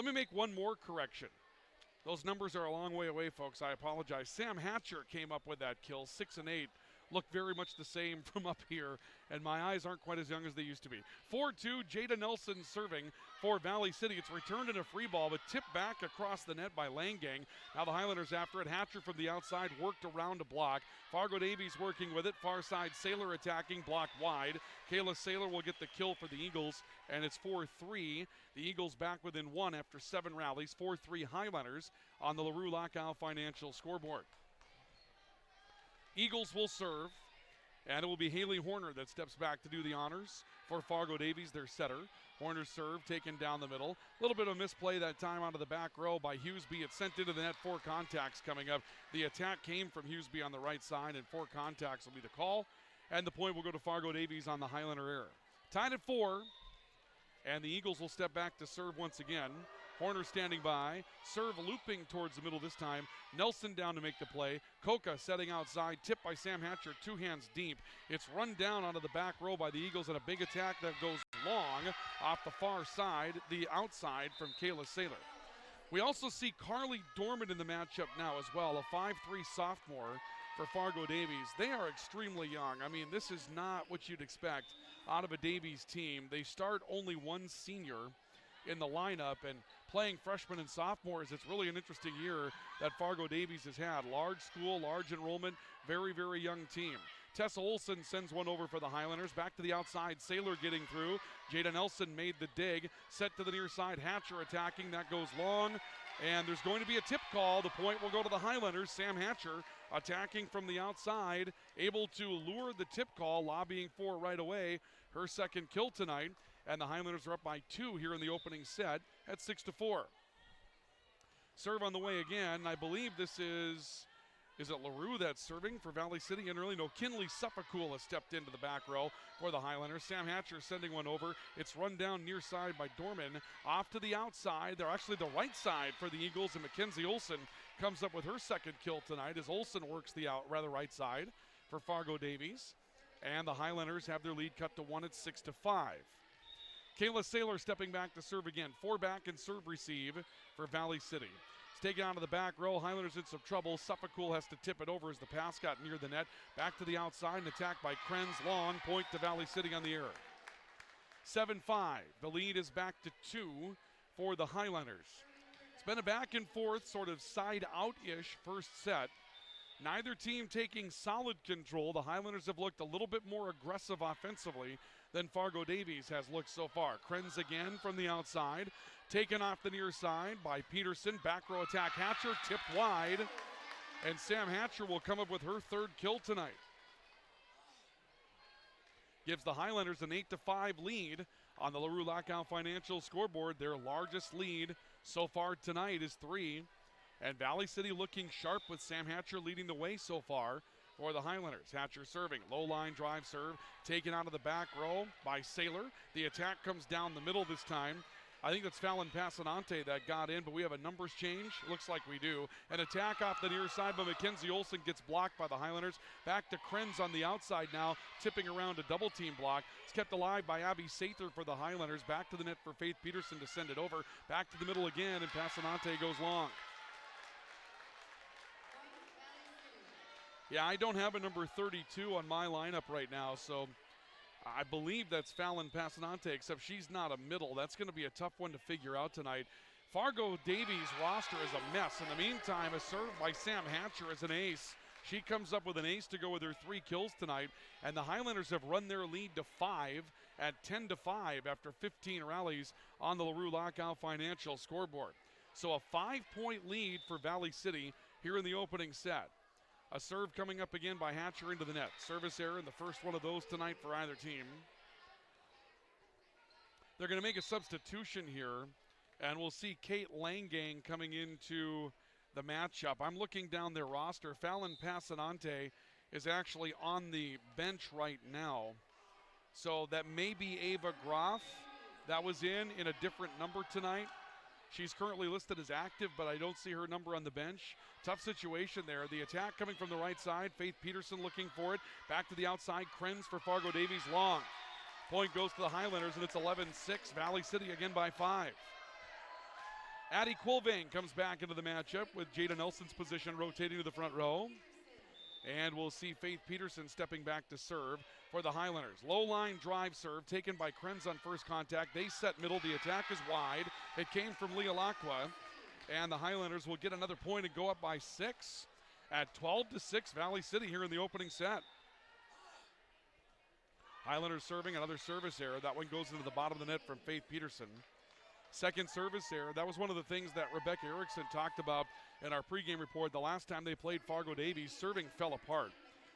me make one more correction. Those numbers are a long way away, folks. I apologize. Sam Hatcher came up with that kill, 6 and 8. Look very much the same from up here, and my eyes aren't quite as young as they used to be. 4-2, Jada Nelson serving for Valley City. It's returned in a free ball, but tipped back across the net by Langang. Now the Highlanders after it. Hatcher from the outside worked around a block. Fargo Davies working with it. Far side, Saylor attacking, blocked wide. Kayla Saylor will get the kill for the Eagles, and it's 4-3. The Eagles back within 1 after 7 rallies. 4-3 Highlanders on the LaRue Lockow Financial scoreboard. Eagles will serve, and it will be Haley Horner that steps back to do the honors for Fargo Davies, their setter. Horner's serve taken down the middle. A little bit of a misplay that time out of the back row by Hughesby. It's sent into the net, 4 contacts coming up. The attack came from Hughesby on the right side, and 4 contacts will be the call. And the point will go to Fargo Davies on the Highlander error. Tied at 4, and the Eagles will step back to serve once again. Horner standing by, serve looping towards the middle this time. Nelson down to make the play. Coca setting outside, tipped by Sam Hatcher, 2 hands deep. It's run down onto the back row by the Eagles, and a big attack that goes long off the far side, the outside from Kayla Saylor. We also see Carly Dorman in the matchup now as well, a 5'3 sophomore for Fargo Davies. They are extremely young. I mean, this is not what you'd expect out of a Davies team. They start only 1 senior in the lineup, and playing freshmen and sophomores, it's really an interesting year that Fargo Davies has had. Large school, large enrollment, very, very young team. Tessa Olson sends one over for the Highlanders. Back to the outside, Saylor getting through. Jada Nelson made the dig. Set to the near side, Hatcher attacking. That goes long, and there's going to be a tip call. The point will go to the Highlanders. Sam Hatcher attacking from the outside, able to lure the tip call, lobbying for right away. Her second kill tonight. And the Highlanders are up by 2 here in the opening set at 6-4. Serve on the way again. I believe this is it LaRue that's serving for Valley City? And really, no, Kinley Suppacool has stepped into the back row for the Highlanders. Sam Hatcher sending one over. It's run down near side by Dorman. Off to the outside. They're actually the right side for the Eagles, and Mackenzie Olson comes up with her second kill tonight as Olson works the right side for Fargo Davies. And the Highlanders have their lead cut to 1 at 6-5. Kayla Saylor stepping back to serve again. 4 back and serve receive for Valley City. It's taken out of the back row. Highlanders in some trouble. Suppacool has to tip it over as the pass got near the net. Back to the outside, an attack by Krenz. Long point to Valley City on the error. 7-5. The lead is back to 2 for the Highlanders. It's been a back and forth, sort of side out-ish first set. Neither team taking solid control. The Highlanders have looked a little bit more aggressive offensively than Fargo Davies has looked so far. Krenz again from the outside. Taken off the near side by Peterson. Back row attack. Hatcher tipped wide. And Sam Hatcher will come up with her 3rd kill tonight. Gives the Highlanders an 8-5 lead on the LaRue Lockow Financial scoreboard. Their largest lead so far tonight is 3. And Valley City looking sharp with Sam Hatcher leading the way so far for the Highlanders. Hatcher serving. Low line drive serve. Taken out of the back row by Saylor. The attack comes down the middle this time. I think that's Fallon Passanante that got in, but we have a numbers change. Looks like we do. An attack off the near side by Mackenzie Olson gets blocked by the Highlanders. Back to Krenz on the outside now, tipping around a double team block. It's kept alive by Abby Sather for the Highlanders. Back to the net for Faith Peterson to send it over. Back to the middle again, and Passanante goes long. Yeah, I don't have a number 32 on my lineup right now, so I believe that's Fallon Passanante, except she's not a middle. That's going to be a tough one to figure out tonight. Fargo Davies' roster is a mess. In the meantime, a serve by Sam Hatcher is an ace. She comes up with an ace to go with her 3 kills tonight, and the Highlanders have run their lead to 5 at 10-5 after 15 rallies on the LaRue Lockow Financial scoreboard. So a 5-point lead for Valley City here in the opening set. A serve coming up again by Hatcher into the net. Service error in the first one of those tonight for either team. They're going to make a substitution here, and we'll see Kate Langang coming into the matchup. I'm looking down their roster. Fallon Passanante is actually on the bench right now. So that may be Ava Groff that was in a different number tonight. She's currently listed as active, but I don't see her number on the bench. Tough situation there. The attack coming from the right side. Faith Peterson looking for it. Back to the outside. Krenz for Fargo Davies. Long. Point goes to the Highlanders, and it's 11-6. Valley City again by 5. Addie Quilvane comes back into the matchup with Jada Nelson's position rotating to the front row. And we'll see Faith Peterson stepping back to serve for the Highlanders. Low line drive serve taken by Krenz on first contact. They set middle. The attack is wide. It came from Leah Lacqua. And the Highlanders will get another point and go up by 6 at 12-6 Valley City here in the opening set. Highlanders serving another service error. That one goes into the bottom of the net from Faith Peterson. Second service error. That was one of the things that Rebecca Erickson talked about in our pregame report. The last time they played Fargo Davies, serving fell apart.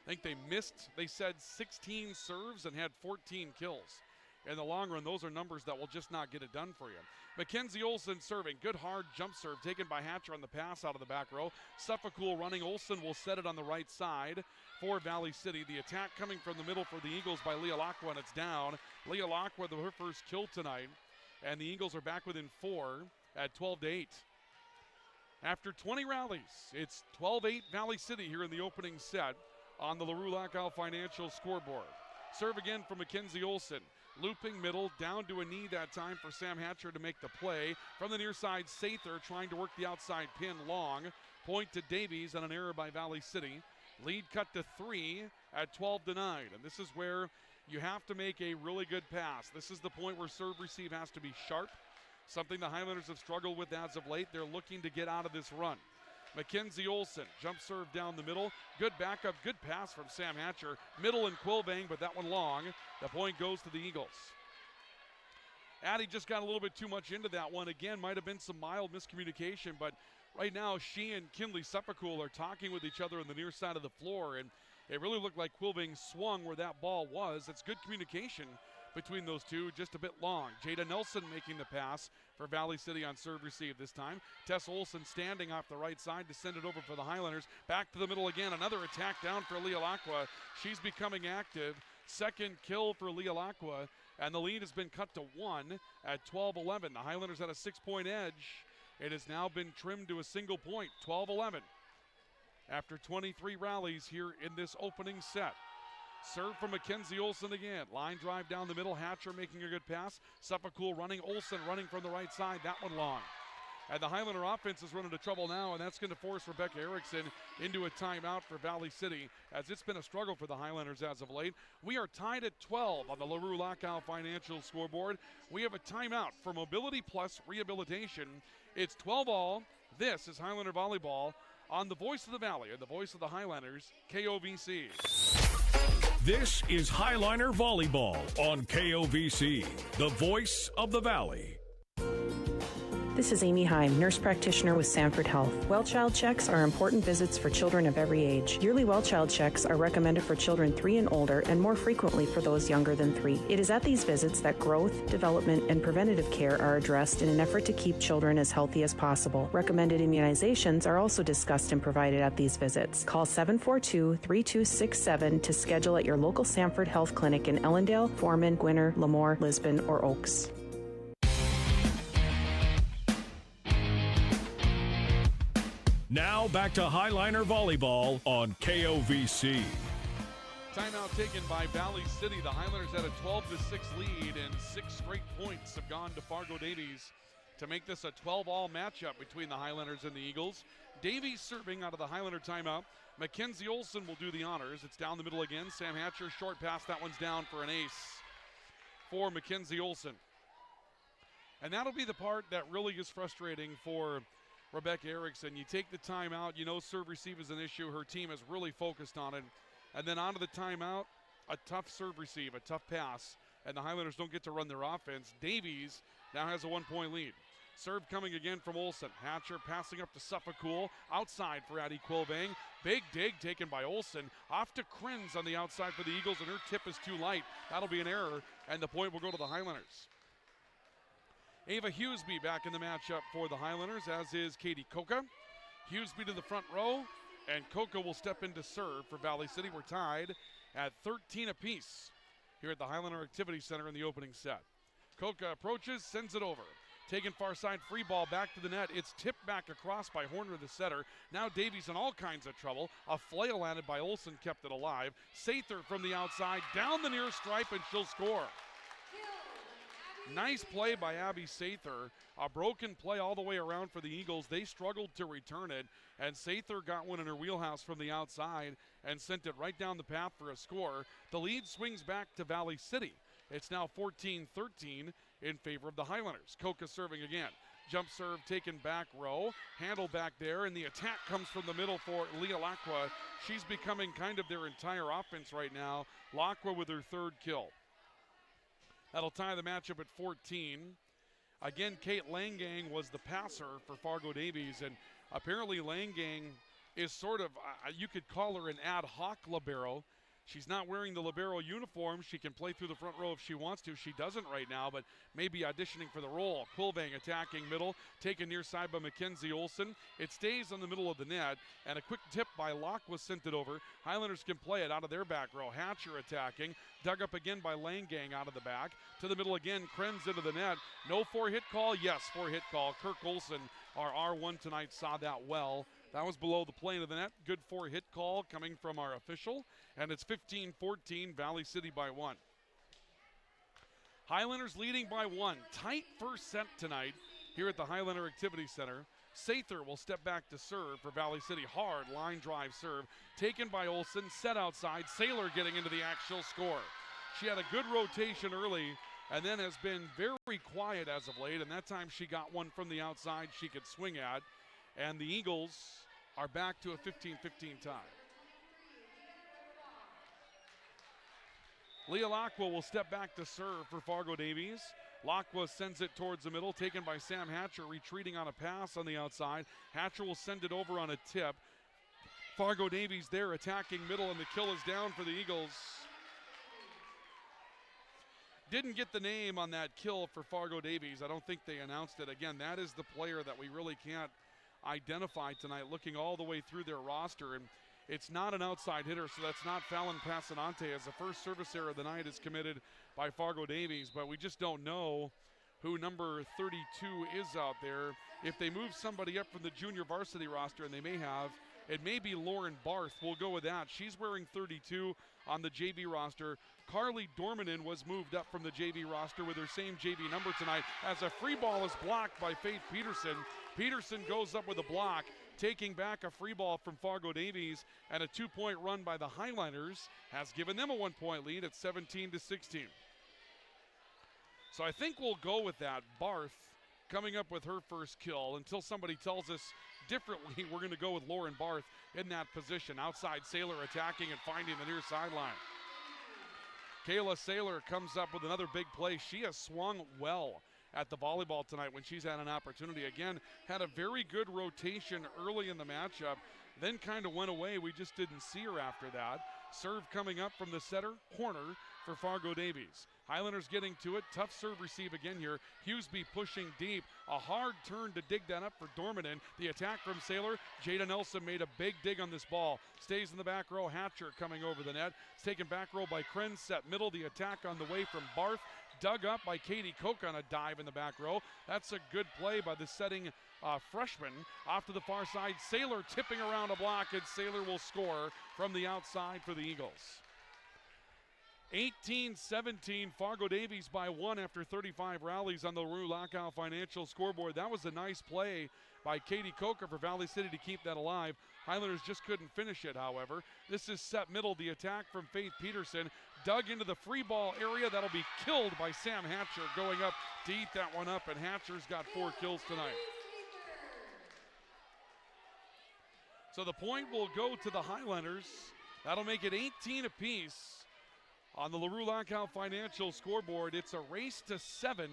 I think they missed, they said 16 serves and had 14 kills. In the long run, those are numbers that will just not get it done for you. Mackenzie Olsen serving. Good hard jump serve taken by Hatcher on the pass out of the back row. Suffolk running. Olsen will set it on the right side for Valley City. The attack coming from the middle for the Eagles by Leah Lacqua, and it's down. Leah Lacqua, her first kill tonight. And the Eagles are back within 4 at 12-8. After 20 rallies, it's 12-8 Valley City here in the opening set on the LaRue Lockout Financial scoreboard. Serve again from Mackenzie Olsen. Looping middle, down to a knee that time for Sam Hatcher to make the play. From the near side, Sather trying to work the outside pin long. Point to Davies on an error by Valley City. Lead cut to 3 at 12-9. And this is where you have to make a really good pass. This is the point where serve receive has to be sharp, something the Highlanders have struggled with as of late. They're looking to get out of this run. Mackenzie Olsen, jump serve down the middle. Good backup, good pass from Sam Hatcher. Middle and Quilvane, but that one long. The point goes to the Eagles. Addie just got a little bit too much into that one. Again, might have been some mild miscommunication, but right now she and Kinley Sepakul are talking with each other on the near side of the floor, and it really looked like Quilvane swung where that ball was. It's good communication between those two, just a bit long. Jada Nelson making the pass for Valley City on serve receive this time. Tess Olsen standing off the right side to send it over for the Highlanders. Back to the middle again. Another attack down for Leah Lacqua. She's becoming active. Second kill for Leah Lacqua, and the lead has been cut to 1 at 12-11. The Highlanders had a 6-point edge. It has now been trimmed to a single point, 12-11. After 23 rallies here in this opening set. Serve from Mackenzie Olsen again. Line drive down the middle. Hatcher making a good pass. Sepakul running. Olsen running from the right side. That one long. And the Highlander offense is running into trouble now, and that's going to force Rebecca Erickson into a timeout for Valley City, as it's been a struggle for the Highlanders as of late. We are tied at 12 on the LaRue Lockout Financial scoreboard. We have a timeout for Mobility Plus Rehabilitation. It's 12-all. This is Highlander Volleyball on the Voice of the Valley and the Voice of the Highlanders, KOVC. This is Highliner Volleyball on KOVC, the Voice of the Valley. This is Amy Heim, nurse practitioner with Sanford Health. Well child checks are important visits for children of every age. Yearly well child checks are recommended for children 3 and older and more frequently for those younger than 3. It is at these visits that growth, development, and preventative care are addressed in an effort to keep children as healthy as possible. Recommended immunizations are also discussed and provided at these visits. Call 742-3267 to schedule at your local Sanford Health Clinic in Ellendale, Foreman, Gwinner, Lemoore, Lisbon, or Oaks. Now back to Highliner Volleyball on KOVC. Timeout taken by Valley City. The Highlanders had a 12-6 lead, and 6 straight points have gone to Fargo Davies to make this a 12-all matchup between the Highlanders and the Eagles. Davies serving out of the Highlander timeout. Mackenzie Olsen will do the honors. It's down the middle again. Sam Hatcher, short pass. That one's down for an ace for Mackenzie Olsen. And that'll be the part that really is frustrating for Rebecca Erickson. You take the timeout, you know serve receive is an issue. Her team is really focused on it. And then onto the timeout, a tough serve receive, a tough pass, and the Highlanders don't get to run their offense. Davies now has a 1-point lead. Serve coming again from Olsen. Hatcher passing up to Suffolk. Outside for Addie Quilvane. Big dig taken by Olsen. Off to Krenz on the outside for the Eagles, and her tip is too light. That'll be an error, and the point will go to the Highlanders. Ava Hughesby back in the matchup for the Highlanders, as is Katie Coca. Hughesby to the front row, and Coca will step in to serve for Valley City. We're tied at 13 apiece here at the Highlander Activity Center in the opening set. Coca approaches, sends it over. Taken far side, free ball back to the net. It's tipped back across by Horner, the setter. Now Davies in all kinds of trouble. A flail landed by Olsen kept it alive. Sather from the outside, down the near stripe, and she'll score. Nice play by Abby Sather. A broken play all the way around for the Eagles. They struggled to return it, and Sather got one in her wheelhouse from the outside and sent it right down the path for a score. The lead swings back to Valley City. It's now 14-13 in favor of the Highlanders. Koka serving again. Jump serve taken back row. Handle back there, and the attack comes from the middle for Leah Lacqua. She's becoming kind of their entire offense right now. Lacqua with her third kill. That'll tie the matchup at 14. Again, Kate Langang was the passer for Fargo Davies, and apparently Langang is sort of, you could call her an ad hoc libero. She's not wearing the libero uniform. She can play through the front row if she wants to. She doesn't right now, but maybe auditioning for the role. Quilvang attacking middle, taken near side by Mackenzie Olsen. It stays on the middle of the net, and a quick tip by Locke was sent it over. Highlanders can play it out of their back row. Hatcher attacking, dug up again by Langang out of the back. To the middle again, Krenz into the net. No 4-hit call? Yes, 4-hit call. Kirk Olsen, our R1 tonight, saw that well. That was below the plane of the net. Good 4-hit call coming from our official. And it's 15-14, Valley City by 1. Highlanders leading by 1. Tight first set tonight here at the Highlander Activity Center. Sather will step back to serve for Valley City. Hard line drive serve. Taken by Olsen, set outside. Saylor getting into the actual score. She had a good rotation early and then has been very quiet as of late. And that time she got one from the outside she could swing at. And the Eagles are back to a 15-15 tie. Leah Lacqua will step back to serve for Fargo Davies. Lacqua sends it towards the middle, taken by Sam Hatcher, retreating on a pass on the outside. Hatcher will send it over on a tip. Fargo Davies there attacking middle, and the kill is down for the Eagles. Didn't get the name on that kill for Fargo Davies. I don't think they announced it. Again, that is the player that we really can't identify tonight, looking all the way through their roster. And it's not an outside hitter, so that's not Fallon Passanante, as the first service error of the night is committed by Fargo Davies. But we just don't know who number 32 is out there. If they move somebody up from the junior varsity roster, and they may have, it may be Lauren Barth. We'll go with that. She's wearing 32 on the JV roster. Carly Dormanen was moved up from the JV roster with her same JV number tonight, as a free ball is blocked by Faith Peterson. Peterson goes up with a block, taking back a free ball from Fargo Davies, and a 2-point run by the Highlanders has given them a 1-point lead at 17-16. So I think we'll go with that. Barth coming up with her first kill. Until somebody tells us differently, we're going to go with Lauren Barth in that position. Outside, Saylor attacking and finding the near sideline. Kayla Saylor comes up with another big play. She has swung well at the volleyball tonight when she's had an opportunity. Again, had a very good rotation early in the matchup, then kind of went away. We just didn't see her after that. Serve coming up from the setter, Horner, for Fargo Davies. Highlanders getting to it. Tough serve receive again here. Hughesby pushing deep. A hard turn to dig that up for Dormanen. The attack from Saylor. Jada Nelson made a big dig on this ball. Stays in the back row. Hatcher coming over the net. It's taken back row by Krenz. Set middle. The attack on the way from Barth. Dug up by Katie Koch on a dive in the back row. That's a good play by the setting freshman. Off to the far side. Saylor tipping around a block, and Saylor will score from the outside for the Eagles. 18-17, Fargo Davies by 1 after 35 rallies on the Rue Lockout Financial scoreboard. That was a nice play by Katie Coker for Valley City to keep that alive. Highlanders just couldn't finish it, however. This is set middle. The attack from Faith Peterson. Dug into the free ball area. That'll be killed by Sam Hatcher going up to eat that one up, and Hatcher's got 4 kills tonight. So the point will go to the Highlanders. That'll make it 18 apiece. On the LaRue Lockout Financial scoreboard, it's a race to 7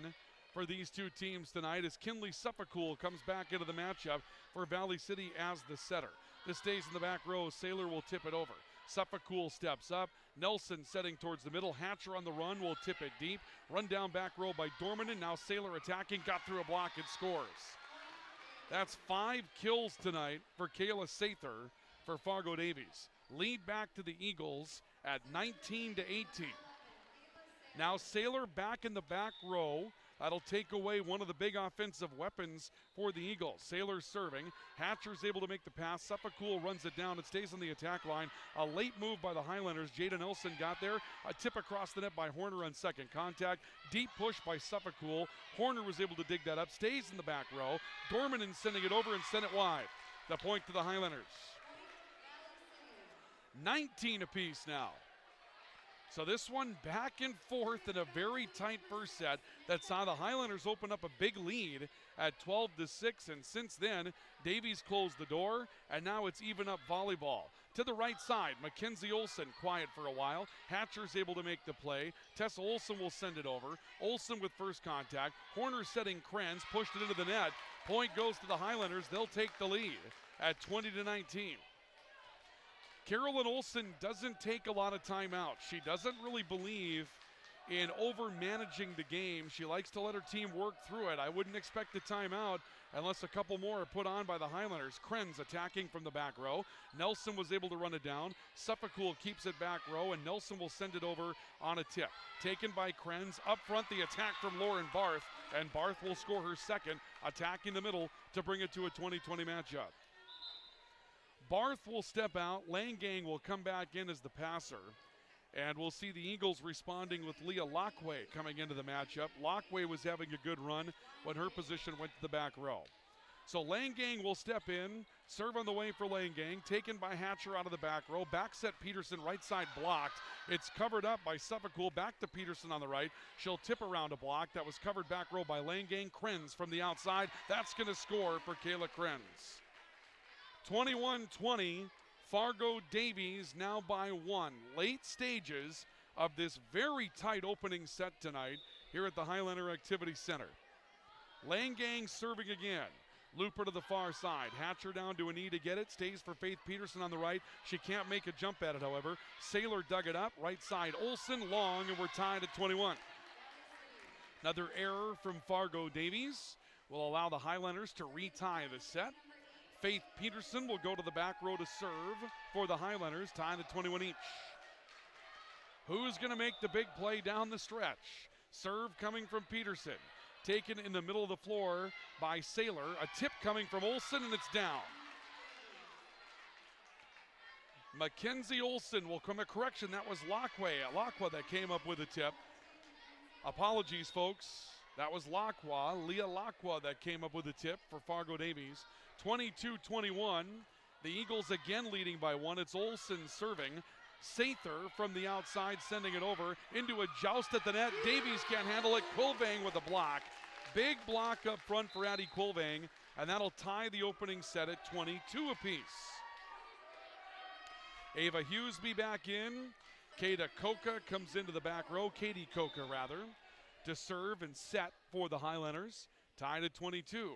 for these two teams tonight as Kinley Suffolcool comes back into the matchup for Valley City as the setter. This stays in the back row. Saylor will tip it over. Suffolcool steps up. Nelson setting towards the middle. Hatcher on the run will tip it deep. Run down back row by Dormanen. Now Saylor attacking. Got through a block and scores. That's 5 kills tonight for Kayla Sather for Fargo Davies. Lead back to the Eagles at 19-18. Now Saylor back in the back row. That'll take away one of the big offensive weapons for the Eagles. Saylor serving. Hatcher's able to make the pass. Suffolk runs it down. It stays on the attack line. A late move by the Highlanders. Jada Nelson got there. A tip across the net by Horner on second contact. Deep push by Suffolk. Horner was able to dig that up. Stays in the back row. Dormanen sending it over and sent it wide. The point to the Highlanders. 19 apiece now. So this one back and forth in a very tight first set that saw the Highlanders open up a big lead at 12-6, and since then, Davies closed the door, and now it's even up volleyball. To the right side, Mackenzie Olsen quiet for a while. Hatcher's able to make the play. Tessa Olsen will send it over. Olsen with first contact. Horner setting Krenz, pushed it into the net. Point goes to the Highlanders. They'll take the lead at 20-19. Carolyn Olsen doesn't take a lot of timeouts. She doesn't really believe in over-managing the game. She likes to let her team work through it. I wouldn't expect a timeout unless a couple more are put on by the Highlanders. Krenz attacking from the back row. Nelson was able to run it down. Suffolk keeps it back row, and Nelson will send it over on a tip. Taken by Krenz. Up front, the attack from Lauren Barth, and Barth will score her second, attacking the middle to bring it to a 20-20 matchup. Barth will step out. Langang will come back in as the passer. And we'll see the Eagles responding with Leah Lockway coming into the matchup. Lockway was having a good run when her position went to the back row. So Langang will step in. Serve on the way for Langang. Taken by Hatcher out of the back row. Back set Peterson, right side blocked. It's covered up by Suffolk. Back to Peterson on the right. She'll tip around a block. That was covered back row by Langang. Krenz from the outside. That's going to score for Kayla Krenz. 21-20, Fargo Davies now by one. Late stages of this very tight opening set tonight here at the Highlander Activity Center. Langang serving again. Looper to the far side. Hatcher down to a knee to get it. Stays for Faith Peterson on the right. She can't make a jump at it, however. Saylor dug it up. Right side, Olsen long, and we're tied at 21. Another error from Fargo Davies will allow the Highlanders to retie the set. Faith Peterson will go to the back row to serve for the Highlanders, tying at 21 each. Who's going to make the big play down the stretch? Serve coming from Peterson. Taken in the middle of the floor by Saylor. A tip coming from Olsen, and it's down. Mackenzie Olsen will come a correction. That was Lacqua that came up with a tip. Apologies, folks. That was Leah Lacqua that came up with a tip for Fargo Davies. 22-21. The Eagles again leading by one. It's Olsen serving. Sather from the outside sending it over into a joust at the net. Davies can't handle it. Quilvang with a block. Big block up front for Addie Quilvang, and that'll tie the opening set at 22 apiece. Ava Hughesby back in. Katie Coca comes into the back row. Katie Coca, rather, to serve and set for the Highlanders. Tied at 22.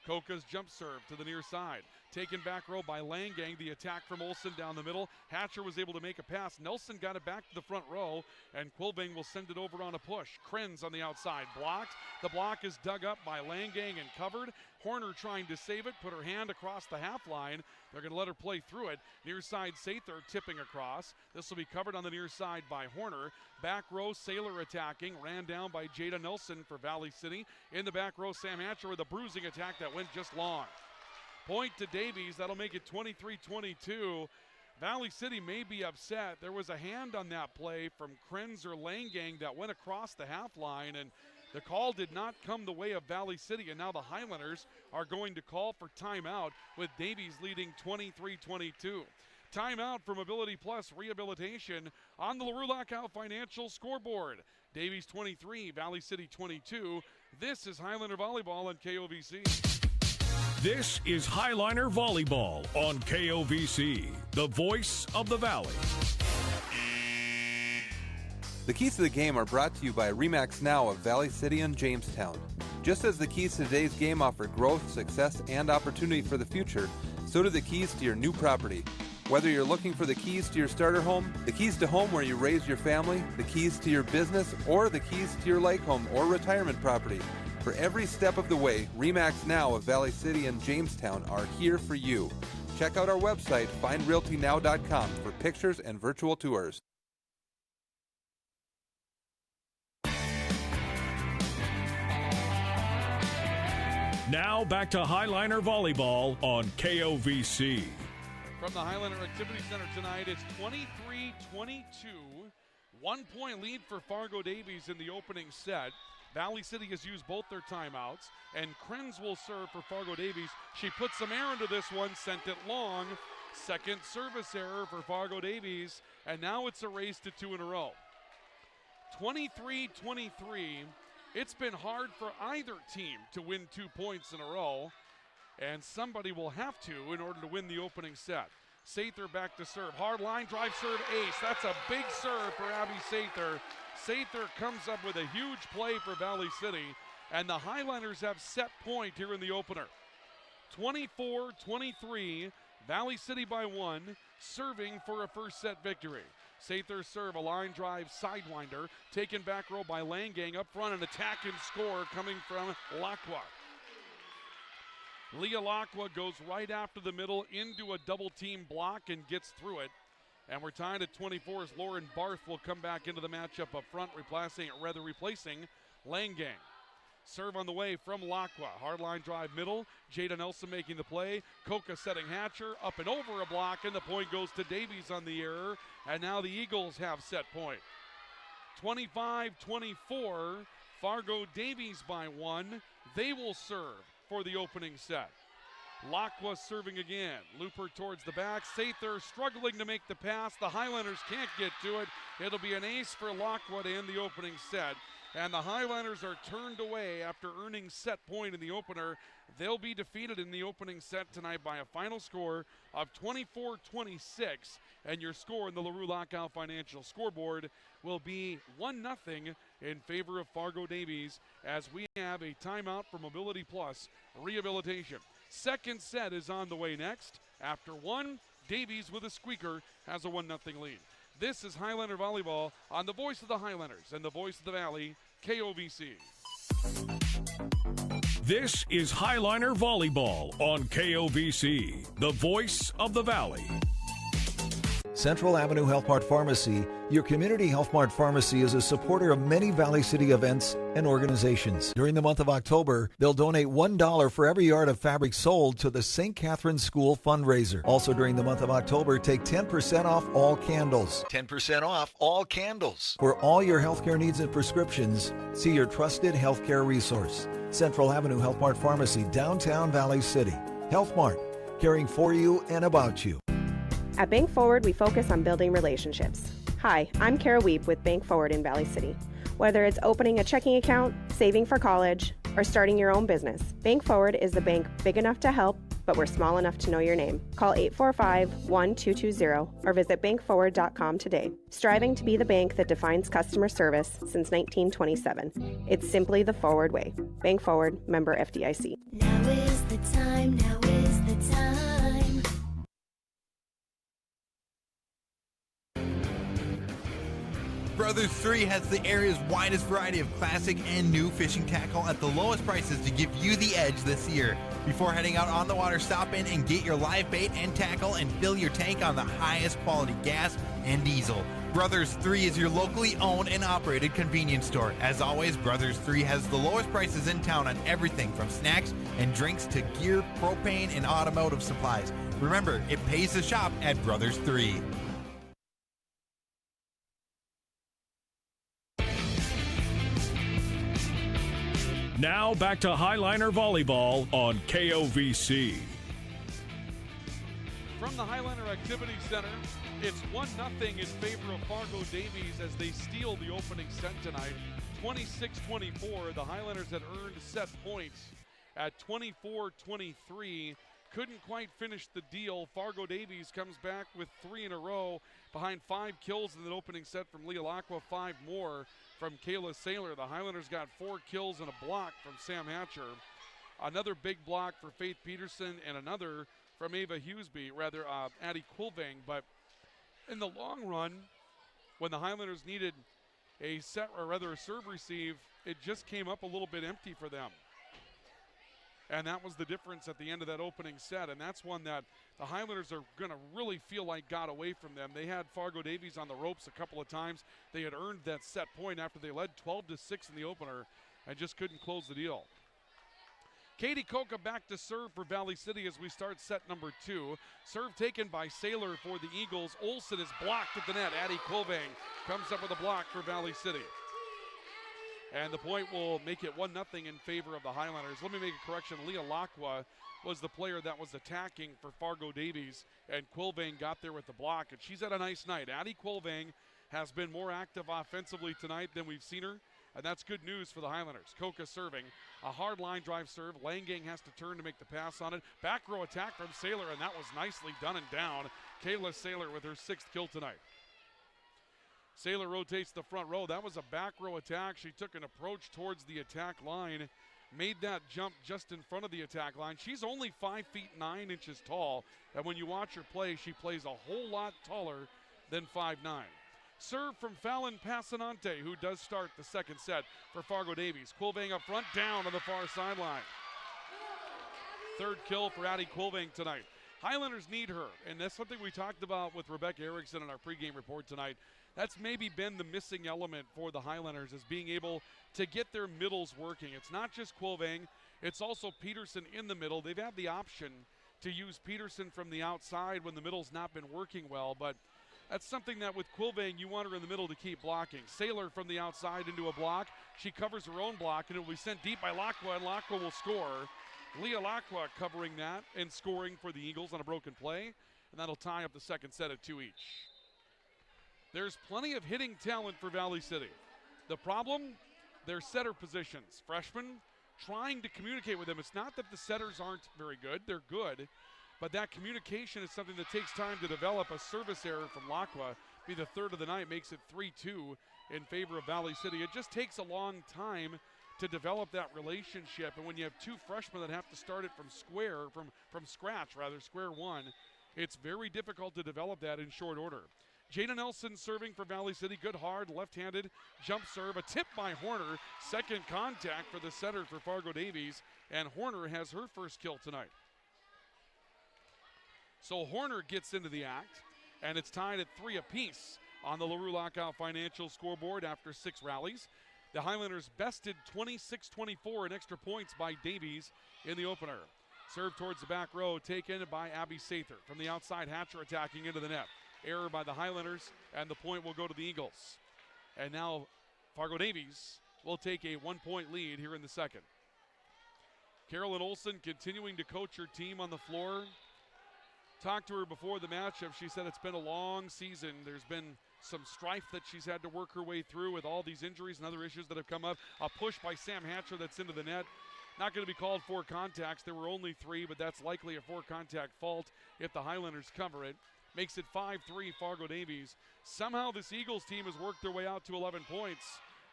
Coca's jump serve to the near side. Taken back row by Langang. The attack from Olsen down the middle. Hatcher was able to make a pass. Nelson got it back to the front row, and Quilvang will send it over on a push. Krenz on the outside, blocked. The block is dug up by Langang and covered. Horner trying to save it, put her hand across the half line. They're going to let her play through it. Near side, Sather tipping across. This will be covered on the near side by Horner. Back row, Saylor attacking. Ran down by Jada Nelson for Valley City. In the back row, Sam Hatcher with a bruising attack that went just long. Point to Davies. That'll make it 23-22. Valley City may be upset. There was a hand on that play from Krenz or Langang that went across the half line, and the call did not come the way of Valley City, and now the Highlanders are going to call for timeout with Davies leading 23-22. Timeout from Ability Plus Rehabilitation on the LaRue Lockout Financial scoreboard. Davies 23, Valley City 22. This is Highlander Volleyball on KOVC. This is Highliner Volleyball on KOVC, the voice of the Valley. The keys to the game are brought to you by RE/MAX Now of Valley City and Jamestown. Just as the keys to today's game offer growth, success, and opportunity for the future, so do the keys to your new property. Whether you're looking for the keys to your starter home, the keys to home where you raise your family, the keys to your business, or the keys to your lake home or retirement property, for every step of the way, RE/MAX Now of Valley City and Jamestown are here for you. Check out our website, findrealtynow.com, for pictures and virtual tours. Now back to Highliner Volleyball on KOVC. From the Highliner Activity Center tonight, it's 23-22. 1 point lead for Fargo Davies in the opening set. Valley City has used both their timeouts, and Krenz will serve for Fargo Davies. She put some air into this one, sent it long. Second service error for Fargo Davies, and now it's a race to 2 in a row. 23-23. It's been hard for either team to win 2 points in a row, and somebody will have to in order to win the opening set. Sather back to serve. Hard line drive serve ace. That's a big serve for Abby Sather. Sather comes up with a huge play for Valley City, and the Highliners have set point here in the opener. 24-23, Valley City by 1, serving for a first set victory. Sather serve, a line drive sidewinder, taken back row by Langang. Up front, an attack and score coming from Lacqua. Leah Lacqua goes right after the middle into a double team block and gets through it. And we're tied at 24 as Lauren Barth will come back into the matchup up front, replacing Langang. Serve on the way from Lacqua. Hard line drive middle. Jada Nelson making the play. Coca setting Hatcher. Up and over a block, and the point goes to Davies on the error. And now the Eagles have set point. 25-24. Fargo Davies by 1. They will serve for the opening set. Lacqua serving again. Looper towards the back. Sather struggling to make the pass. The Highlanders can't get to it. It'll be an ace for Lacqua to end the opening set. And the Highlanders are turned away after earning set point in the opener. They'll be defeated in the opening set tonight by a final score of 24-26. And your score in the LaRue Lockout Financial scoreboard will be 1-0 in favor of Fargo Davies as we have a timeout for Mobility Plus Rehabilitation. Second set is on the way next. After 1, Davies with a squeaker has a 1-0 lead. This is Highliner Volleyball on the voice of the Highlanders and the voice of the Valley, KOVC. This is Highliner Volleyball on KOVC, the voice of the Valley. Central Avenue Health Mart Pharmacy, your community Health Mart pharmacy, is a supporter of many Valley City events and organizations. During the month of October, they'll donate $1 for every yard of fabric sold to the St. Catherine's School fundraiser. Also during the month of October, take 10% off all candles. 10% off all candles. For all your healthcare needs and prescriptions, see your trusted healthcare resource. Central Avenue Health Mart Pharmacy, downtown Valley City. Health Mart, caring for you and about you. At Bank Forward, we focus on building relationships. Hi, I'm Kara Weep with Bank Forward in Valley City. Whether it's opening a checking account, saving for college, or starting your own business, Bank Forward is the bank big enough to help, but we're small enough to know your name. Call 845-1220 or visit bankforward.com today. Striving to be the bank that defines customer service since 1927. It's simply the Forward way. Bank Forward, member FDIC. Now is the time, now is the time. Brothers 3 has the area's widest variety of classic and new fishing tackle at the lowest prices to give you the edge this year. Before heading out on the water, stop in and get your live bait and tackle and fill your tank on the highest quality gas and diesel. Brothers 3 is your locally owned and operated convenience store. As always, Brothers 3 has the lowest prices in town on everything from snacks and drinks to gear, propane, and automotive supplies. Remember, it pays to shop at Brothers 3. Now back to Highliner Volleyball on KOVC. From the Highliner Activity Center, it's 1-0 in favor of Fargo Davies as they steal the opening set tonight. 26-24, the Highlanders had earned set points at 24-23. Couldn't quite finish the deal. Fargo Davies comes back with 3 in a row behind 5 kills in the opening set from Leah Lacqua, 5 more from Kayla Saylor. The Highlanders got 4 kills and a block from Sam Hatcher. Another big block for Faith Peterson and another from Addie Quilvang. But in the long run, when the Highlanders needed a serve receive, it just came up a little bit empty for them. And that was the difference at the end of that opening set. And that's one that the Highlanders are going to really feel like got away from them. They had Fargo Davies on the ropes a couple of times. They had earned that set point after they led 12-6 in the opener and just couldn't close the deal. Katie Koka back to serve for Valley City as we start set number 2. Serve taken by Saylor for the Eagles. Olsen is blocked at the net. Addie Quilvang comes up with a block for Valley City. And the point will make it 1-0 in favor of the Highlanders. Let me make a correction. Leah Lacqua was the player that was attacking for Fargo Davies, and Quilvang got there with the block, and she's had a nice night. Addie Quilvang has been more active offensively tonight than we've seen her, and that's good news for the Highlanders. Koka serving. A hard line drive serve. Langang has to turn to make the pass on it. Back row attack from Saylor, and that was nicely done and down. Kayla Saylor with her 6th kill tonight. Saylor rotates the front row. That was a back row attack. She took an approach towards the attack line, made that jump just in front of the attack line. She's only 5 feet 9 inches tall, and when you watch her play, she plays a whole lot taller than 5'9". Serve from Fallon Passanante, who does start the second set for Fargo Davies. Quilvang up front, down on the far sideline. 3rd kill for Addie Quilvang tonight. Highlanders need her, and that's something we talked about with Rebecca Erickson in our pregame report tonight. That's maybe been the missing element for the Highlanders, is being able to get their middles working. It's not just Quilvang, it's also Peterson in the middle. They've had the option to use Peterson from the outside when the middle's not been working well, but that's something that with Quilvang, you want her in the middle to keep blocking. Saylor from the outside into a block. She covers her own block, and it will be sent deep by Lacqua, and Lacqua will score. Leah Lacqua covering that and scoring for the Eagles on a broken play, and that'll tie up the second set at 2 each. There's plenty of hitting talent for Valley City. The problem, their setter positions. Freshmen trying to communicate with them. It's not that the setters aren't very good. They're good. But that communication is something that takes time to develop. A service error from Lacqua, be the 3rd of the night, makes it 3-2 in favor of Valley City. It just takes a long time to develop that relationship. And when you have 2 freshmen that have to start it from scratch, square one, it's very difficult to develop that in short order. Jada Nelson serving for Valley City. Good hard left-handed jump serve. A tip by Horner. Second contact for the setter for Fargo Davies. And Horner has her 1st kill tonight. So Horner gets into the act, and it's tied at 3 apiece on the LaRue Lockout Financial scoreboard after 6 rallies. The Highlanders bested 26-24 in extra points by Davies in the opener. Serve towards the back row, taken by Abby Sather. From the outside, Hatcher attacking into the net. Error by the Highlanders, and the point will go to the Eagles. And now Fargo Davies will take a 1-point lead here in the second. Carolyn Olsen continuing to coach her team on the floor. Talked to her before the matchup. She said it's been a long season. There's been some strife that she's had to work her way through with all these injuries and other issues that have come up. A push by Sam Hatcher that's into the net. Not going to be called 4 contacts. There were only 3, but that's likely a 4-contact fault if the Highlanders cover it. Makes it 5-3 Fargo Davies. Somehow this Eagles team has worked their way out to 11 points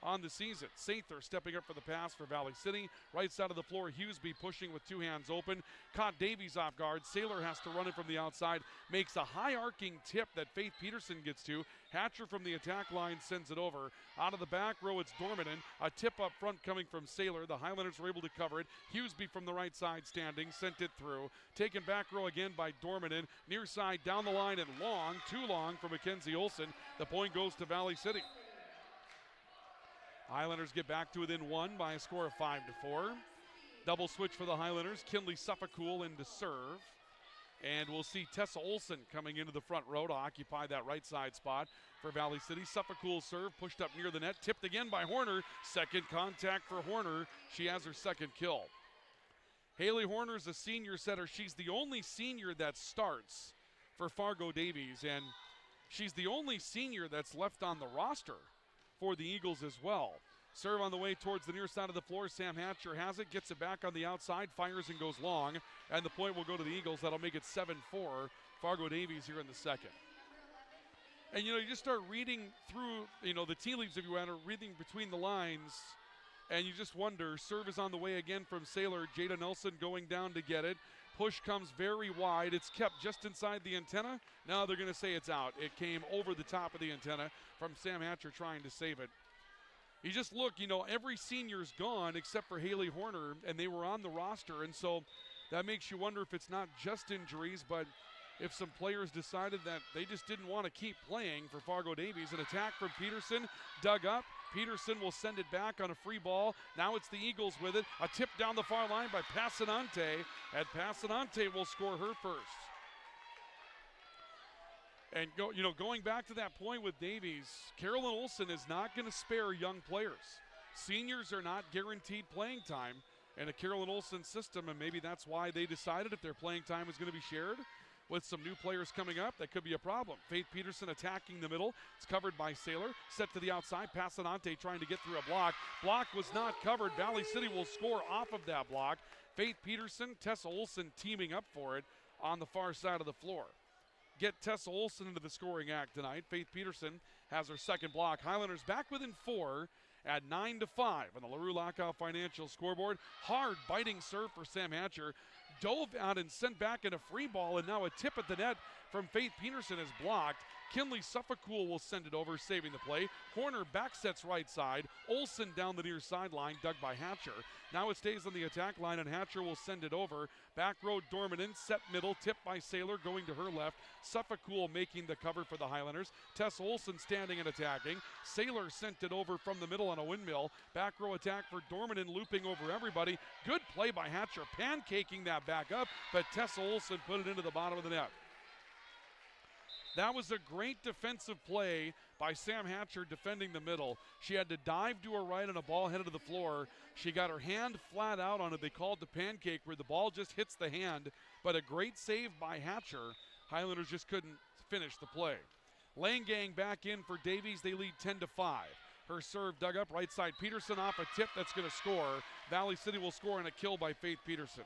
on the season. Sather stepping up for the pass for Valley City. Right side of the floor, Hughesby pushing with 2 hands open. Caught Davies off guard. Saylor has to run it from the outside. Makes a high arcing tip that Faith Peterson gets to. Hatcher from the attack line sends it over. Out of the back row, it's Dormanen. A tip up front coming from Saylor. The Highlanders were able to cover it. Hughesby from the right side standing, sent it through. Taken back row again by Dormanen. Near side, down the line, and long, too long for Mackenzie Olsen. The point goes to Valley City. Highlanders get back to within 1 by a score of 5-4. Double switch for the Highlanders. Kinley Suffolcool in to serve. And we'll see Tessa Olsen coming into the front row to occupy that right side spot for Valley City. Suffolcool serve pushed up near the net. Tipped again by Horner. Second contact for Horner. She has her 2nd kill. Haley Horner's a senior setter. She's the only senior that starts for Fargo Davies. And she's the only senior that's left on the roster for the Eagles as well. Serve on the way towards the near side of the floor. Sam Hatcher has it, gets it back on the outside, fires and goes long, and the point will go to the Eagles. That'll make it 7-4 Fargo Davies here in the second. And you just start reading through, the tea leaves, if you want, or reading between the lines, and you just wonder. Serve is on the way again from Saylor. Jada Nelson going down to get it. Push comes very wide. It's kept just inside the antenna. Now they're going to say it's out. It came over the top of the antenna from Sam Hatcher trying to save it. You just look, every senior's gone except for Haley Horner, and they were on the roster. And so that makes you wonder if it's not just injuries, but if some players decided that they just didn't want to keep playing for Fargo Davies. An attack from Peterson, dug up. Peterson will send it back on a free ball. Now it's the Eagles with it. A tip down the far line by Passanante, and Passanante will score her first. And going back to that point with Davies, Carolyn Olson is not going to spare young players. Seniors are not guaranteed playing time in a Carolyn Olson system, and maybe that's why they decided if their playing time is going to be shared with some new players coming up, that could be a problem. Faith Peterson attacking the middle. It's covered by Saylor. Set to the outside. Passanante trying to get through a block. Block was not covered. Valley City will score off of that block. Faith Peterson, Tessa Olson teaming up for it on the far side of the floor. Get Tessa Olson into the scoring act tonight. Faith Peterson has her second block. Highlanders back within 4 at 9-5 on the LaRue Lockout Financial scoreboard. Hard biting serve for Sam Hatcher. Dove out and sent back in a free ball, and now a tip at the net from Faith Peterson is blocked. Kinley Suffolcool will send it over, saving the play. Horner back sets right side. Olson down the near sideline, dug by Hatcher. Now it stays on the attack line, and Hatcher will send it over. Back row Dormanen, set middle, tipped by Saylor, going to her left. Suffolcool making the cover for the Highlanders. Tess Olson standing and attacking. Saylor sent it over from the middle on a windmill. Back row attack for Dormanen, looping over everybody. Good play by Hatcher, pancaking that back up, but Tessa Olson put it into the bottom of the net. That was a great defensive play by Sam Hatcher defending the middle. She had to dive to her right on a ball headed to the floor. She got her hand flat out on it. They called the pancake where the ball just hits the hand, but a great save by Hatcher. Highlanders just couldn't finish the play. Langang back in for Davies. They lead 10-5. Her serve dug up right side. Peterson off a tip that's going to score. Valley City will score on a kill by Faith Peterson.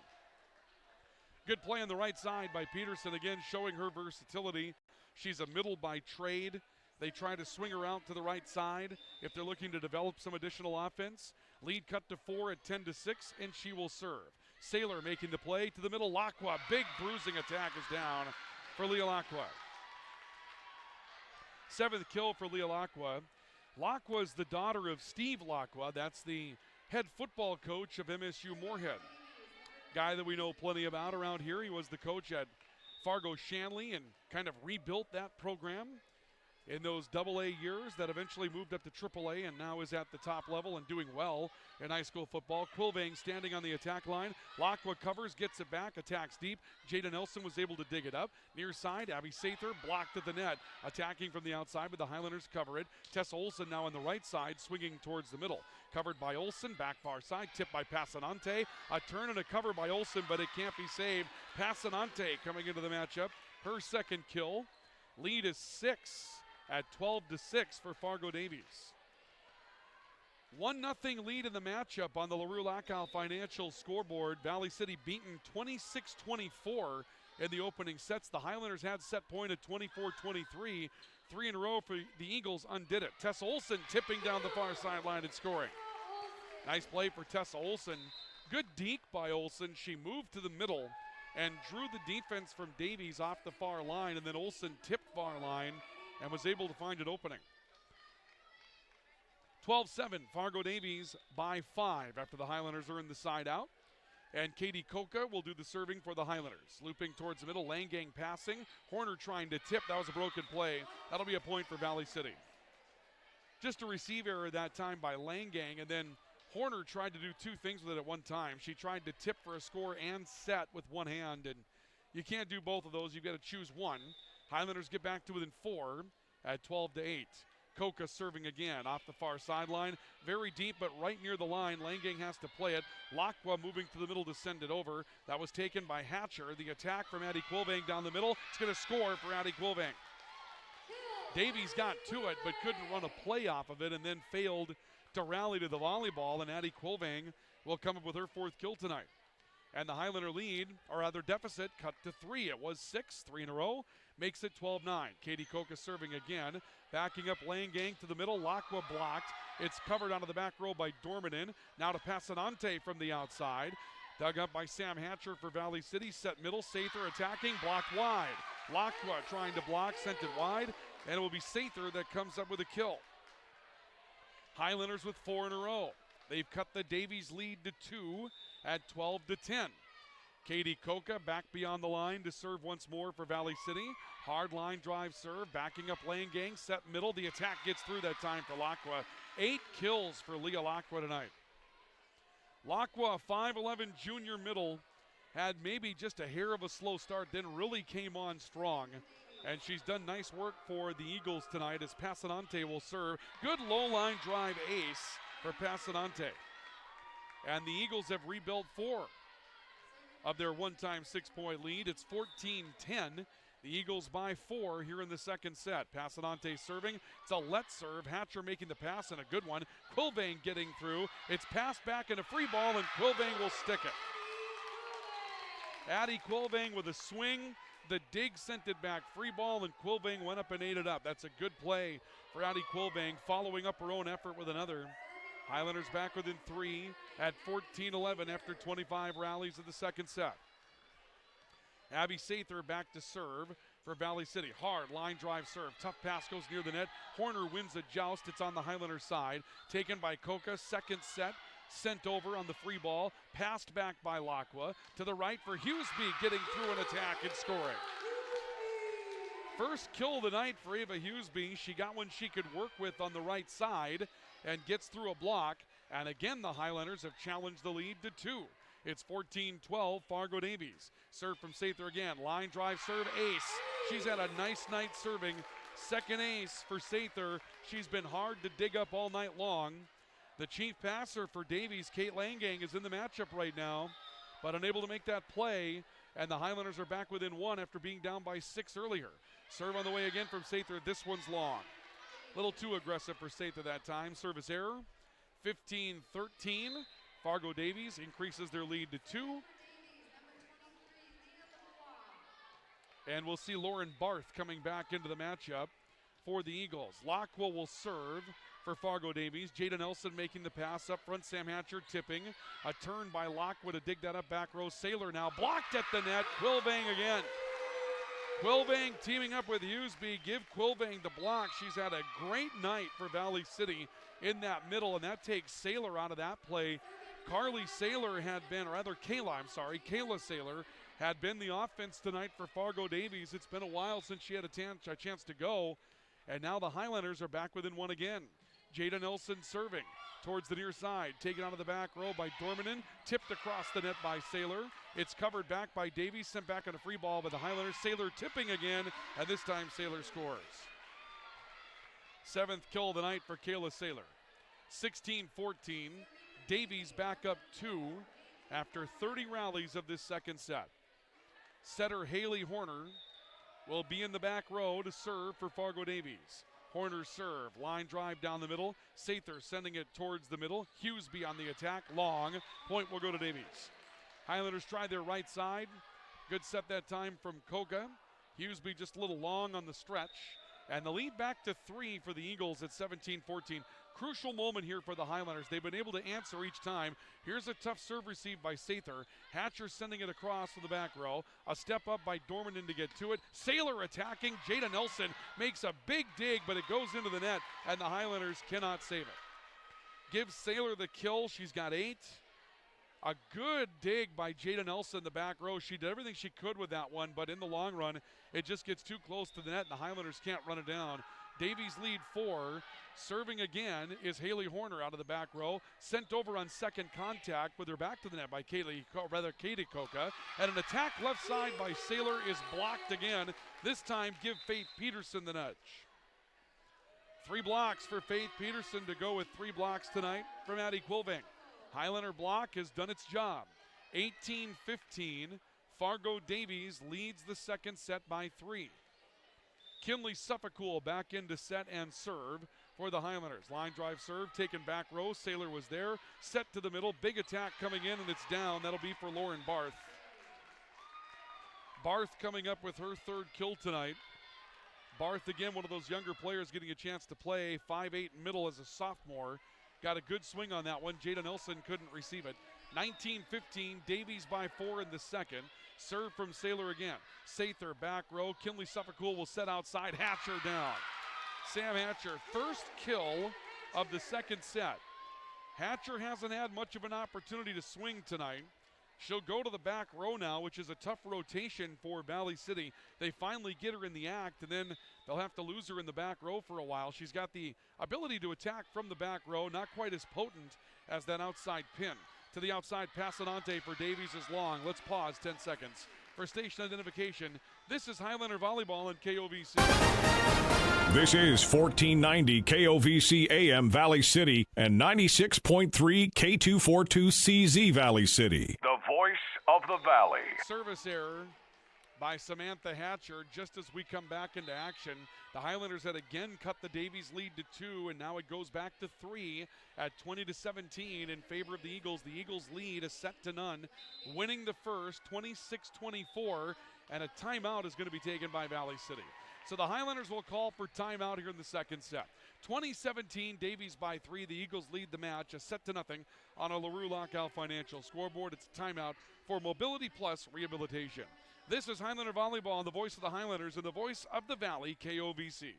Good play on the right side by Peterson, again showing her versatility. She's a middle by trade. They try to swing her out to the right side if they're looking to develop some additional offense. Lead cut to 4 at 10-6, and she will serve. Saylor making the play to the middle. Lacqua, big bruising attack is down for Leah Lacqua. 7th kill for Leah Lacqua. Lacqua is the daughter of Steve Lacqua. That's the head football coach of MSU Moorhead. Guy that we know plenty about around here. He was the coach at Fargo Shanley and kind of rebuilt that program in those AA years that eventually moved up to AAA and now is at the top level and doing well in high school football. Quilvang standing on the attack line. Lacqua covers, gets it back, attacks deep. Jada Nelson was able to dig it up. Near side, Abby Sather blocked at the net. Attacking from the outside, but the Highlanders cover it. Tessa Olson now on the right side, swinging towards the middle. Covered by Olson, back far side, tipped by Passanante. A turn and a cover by Olson, but it can't be saved. Passanante coming into the matchup. Her second kill. Lead is 6 at 12-6 for Fargo Davies. 1-0 lead in the matchup on the LaRue Lackout Financial scoreboard. Valley City beaten 26-24 in the opening sets. The Highlanders had set point at 24-23. 3 in a row for the Eagles undid it. Tessa Olson tipping down the far sideline and scoring. Nice play for Tessa Olson. Good deke by Olson. She moved to the middle and drew the defense from Davies off the far line, and then Olson tipped far line and was able to find an opening. 12-7, Fargo Davies by 5 after the Highlanders earned the side out. And Katie Coca will do the serving for the Highlanders. Looping towards the middle, Langang passing. Horner trying to tip. That was a broken play. That'll be a point for Valley City. Just a receive error that time by Langang, and then Horner tried to do 2 things with it at one time. She tried to tip for a score and set with one hand, and you can't do both of those. You've got to choose one. Highlanders get back to within 4 at 12-8. Coca serving again off the far sideline. Very deep, but right near the line. Langang has to play it. Lacqua moving to the middle to send it over. That was taken by Hatcher. The attack from Addie Quilvang down the middle. It's going to score for Addie Quilvang. Davies got to it, but couldn't run a play off of it, and then failed to rally to the volleyball, and Addie Quilvang will come up with her 4th kill tonight. And the Highlander lead, or rather deficit, cut to 3. It was 6, 3 in a row. Makes it 12-9. Katie Coca serving again. Backing up Langang to the middle. Lacqua blocked. It's covered onto the back row by Dormanen. Now to Passanante from the outside. Dug up by Sam Hatcher for Valley City. Set middle. Sather attacking. Blocked wide. Lacqua trying to block. Sent it wide. And it will be Sather that comes up with a kill. Highlanders with 4 in a row. They've cut the Davies lead to 2 at 12-10. Katie Koka back beyond the line to serve once more for Valley City. Hard line drive serve, backing up lane gang, set middle. The attack gets through that time for Lacqua. 8 kills for Leah Lacqua tonight. Lacqua, 5'11 junior middle, had maybe just a hair of a slow start, then really came on strong. And she's done nice work for the Eagles tonight as Pasanante will serve. Good low line drive ace for Pasanante. And the Eagles have rebuilt 4 of their one-time 6-point lead. It's 14-10. The Eagles by 4 here in the second set. Pasanante serving. It's a let serve. Hatcher making the pass and a good one. Quilvane getting through. It's passed back in a free ball and Quilvane will stick it. Addie Quilvane with a swing. The dig sent it back. Free ball and Quilvane went up and ate it up. That's a good play for Addie Quilvane, following up her own effort with another. Highlanders back within 3 at 14-11 after 25 rallies of the second set. Abby Sather back to serve for Valley City. Hard line drive serve. Tough pass goes near the net. Horner wins a joust. It's on the Highlander side. Taken by Koka. Second set. Sent over on the free ball. Passed back by Lacqua. To the right for Hughesby, getting through an attack and scoring. First kill of the night for Ava Hughesby. She got one she could work with on the right side and gets through a block. And again, the Highlanders have challenged the lead to 2. It's 14-12, Fargo Davies. Serve from Sather again. Line drive serve, ace. She's had a nice night serving. Second ace for Sather. She's been hard to dig up all night long. The chief passer for Davies, Kate Langang, is in the matchup right now, but unable to make that play. And the Highlanders are back within 1 after being down by 6 earlier. Serve on the way again from Sather. This one's long. A little too aggressive for Sather that time. Service error. 15-13. Fargo Davies increases their lead to 2. And we'll see Lauren Barth coming back into the matchup for the Eagles. Lacqua will serve for Fargo Davies. Jada Nelson making the pass up front. Sam Hatcher tipping. A turn by Lacqua to dig that up back row. Saylor now blocked at the net. Quilvane again. Quilvane teaming up with Hughesby. Give Quilvane the block. She's had a great night for Valley City in that middle, and that takes Saylor out of that play. Kayla Saylor had been the offense tonight for Fargo Davies. It's been a while since she had a chance to go, and now the Highlanders are back within 1 again. Jada Nelson serving towards the near side, taken out of the back row by Dormanen, tipped across the net by Saylor. It's covered back by Davies, sent back on a free ball by the Highlanders. Saylor tipping again, and this time Saylor scores. 7th kill of the night for Kayla Saylor. 16-14. Davies back up 2 after 30 rallies of this second set. Setter Haley Horner will be in the back row to serve for Fargo Davies. Horner serve, line drive down the middle. Sather sending it towards the middle. Hughesby on the attack, long. Point will go to Davies. Highlanders try their right side. Good set that time from Koka. Hughesby just a little long on the stretch. And the lead back to 3 for the Eagles at 17-14. Crucial moment here for the Highlanders. They've been able to answer each time. Here's a tough serve received by Sather. Hatcher sending it across to the back row. A step up by Dormanen to get to it. Saylor attacking. Jada Nelson makes a big dig, but it goes into the net, and the Highlanders cannot save it. Gives Saylor the kill. She's got 8. A good dig by Jada Nelson in the back row. She did everything she could with that one, but in the long run, it just gets too close to the net, and the Highlanders can't run it down. Davies lead 4. Serving again is Haley Horner out of the back row. Sent over on second contact with her back to the net by Katie Koka. And an attack left side by Saylor is blocked again. This time give Faith Peterson the nudge. 3 blocks for Faith Peterson to go with 3 blocks tonight from Addie Quilvane. Highlander block has done its job. 18-15. Fargo Davies leads the second set by 3. Kinley Suffolcool back into set and serve for the Highlanders. Line drive serve, taken back row. Saylor was there. Set to the middle. Big attack coming in, and it's down. That'll be for Lauren Barth. Barth coming up with her 3rd kill tonight. Barth, again, one of those younger players getting a chance to play. 5'8" middle as a sophomore. Got a good swing on that one. Jada Nelson couldn't receive it. 19-15, Davies by 4 in the second. Serve from Saylor again. Sather back row. Kinley Suffolcool will set outside. Hatcher down. Sam Hatcher, first kill of the second set. Hatcher hasn't had much of an opportunity to swing tonight. She'll go to the back row now, which is a tough rotation for Valley City. They finally get her in the act, and then they'll have to lose her in the back row for a while. She's got the ability to attack from the back row, not quite as potent as that outside pin. To the outside, Passanante for Davies is long. Let's pause 10 seconds. For station identification, this is Highlander Volleyball and KOVC. This is 1490 KOVC AM Valley City and 96.3 K242CZ Valley City. The voice of the Valley. Service error by Samantha Hatcher just as we come back into action. The Highlanders had again cut the Davies lead to 2, and now it goes back to 3 at 20-17 in favor of the Eagles. The Eagles lead a set to none, winning the first 26-24, and a timeout is going to be taken by Valley City. So the Highlanders will call for timeout here in the second set. 2017, Davies by 3. The Eagles lead the match, a set to nothing on a LaRue Lockout Financial scoreboard. It's a timeout for Mobility Plus Rehabilitation. This is Highlander Volleyball, the voice of the Highlanders and the voice of the Valley, KOVC.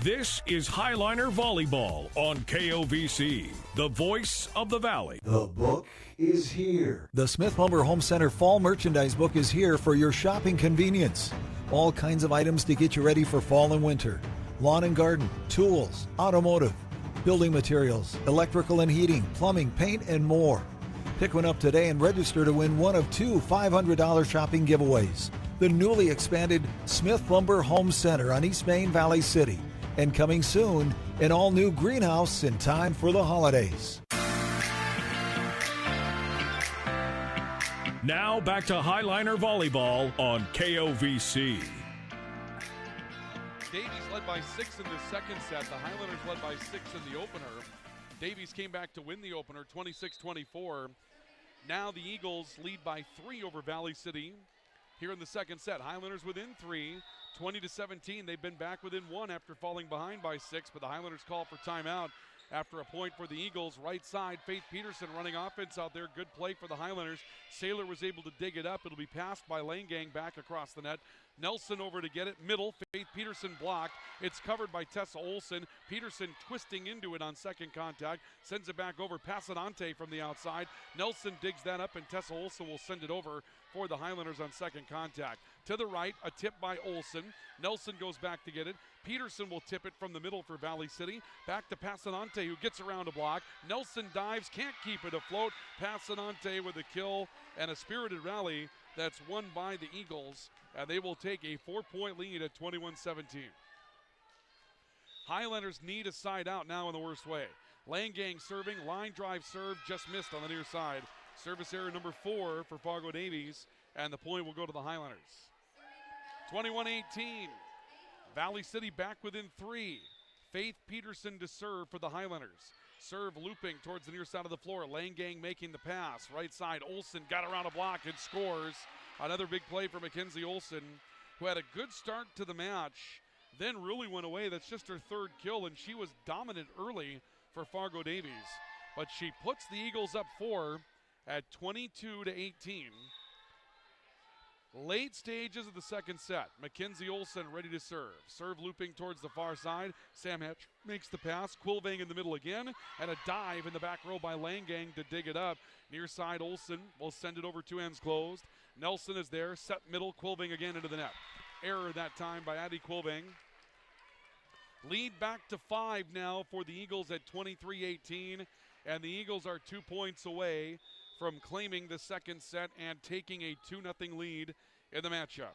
This is Highliner Volleyball on KOVC, the voice of the Valley. The book is here. The Smith Lumber Home Center Fall Merchandise Book is here for your shopping convenience. All kinds of items to get you ready for fall and winter. Lawn and garden, tools, automotive, building materials, electrical and heating, plumbing, paint, and more. Pick one up today and register to win one of 2 $500 shopping giveaways. The newly expanded Smith Lumber Home Center on East Main, Valley City. And coming soon, an all-new greenhouse in time for the holidays. Now back to Highliner Volleyball on KOVC. Davies led by 6 in the second set. The Highlanders led by 6 in the opener. Davies came back to win the opener, 26-24. Now the Eagles lead by 3 over Valley City here in the second set. Highlanders within 3, 20-17. They've been back within 1 after falling behind by 6, but the Highlanders call for timeout after a point for the Eagles. Right side, Faith Peterson running offense out there. Good play for the Highlanders. Saylor was able to dig it up. It'll be passed by Lane Gang back across the net. Nelson over to get it. Middle, Faith Peterson blocked. It's covered by Tessa Olson. Peterson twisting into it on second contact. Sends it back over. Passanante from the outside. Nelson digs that up, and Tessa Olson will send it over for the Highlanders on second contact. To the right, a tip by Olson. Nelson goes back to get it. Peterson will tip it from the middle for Valley City. Back to Passanante, who gets around a block. Nelson dives, can't keep it afloat. Passanante with a kill and a spirited rally that's won by the Eagles, and they will take a 4-point lead at 21-17. Highlanders need a side out now in the worst way. Lane Gang serving, line drive serve, just missed on the near side. Service error number 4 for Fargo Davies, and the point will go to the Highlanders. 21-18. Valley City back within 3. Faith Peterson to serve for the Highlanders. Serve looping towards the near side of the floor. Lane Gang making the pass. Right side, Olson got around a block and scores. Another big play for Mackenzie Olson, who had a good start to the match, then really went away. That's just her 3rd kill, and she was dominant early for Fargo Davies. But she puts the Eagles up 4 at 22-18. Late stages of the second set. Mackenzie Olson ready to serve. Serve looping towards the far side. Sam Hatch makes the pass. Quilvang in the middle again. And a dive in the back row by Lane Gang to dig it up. Near side, Olson will send it over, 2 ends closed. Nelson is there. Set middle. Quilvang again into the net. Error that time by Addie Quilvang. Lead back to 5 now for the Eagles at 23-18. And the Eagles are 2 points away from claiming the second set and taking a 2-0 lead in the matchup.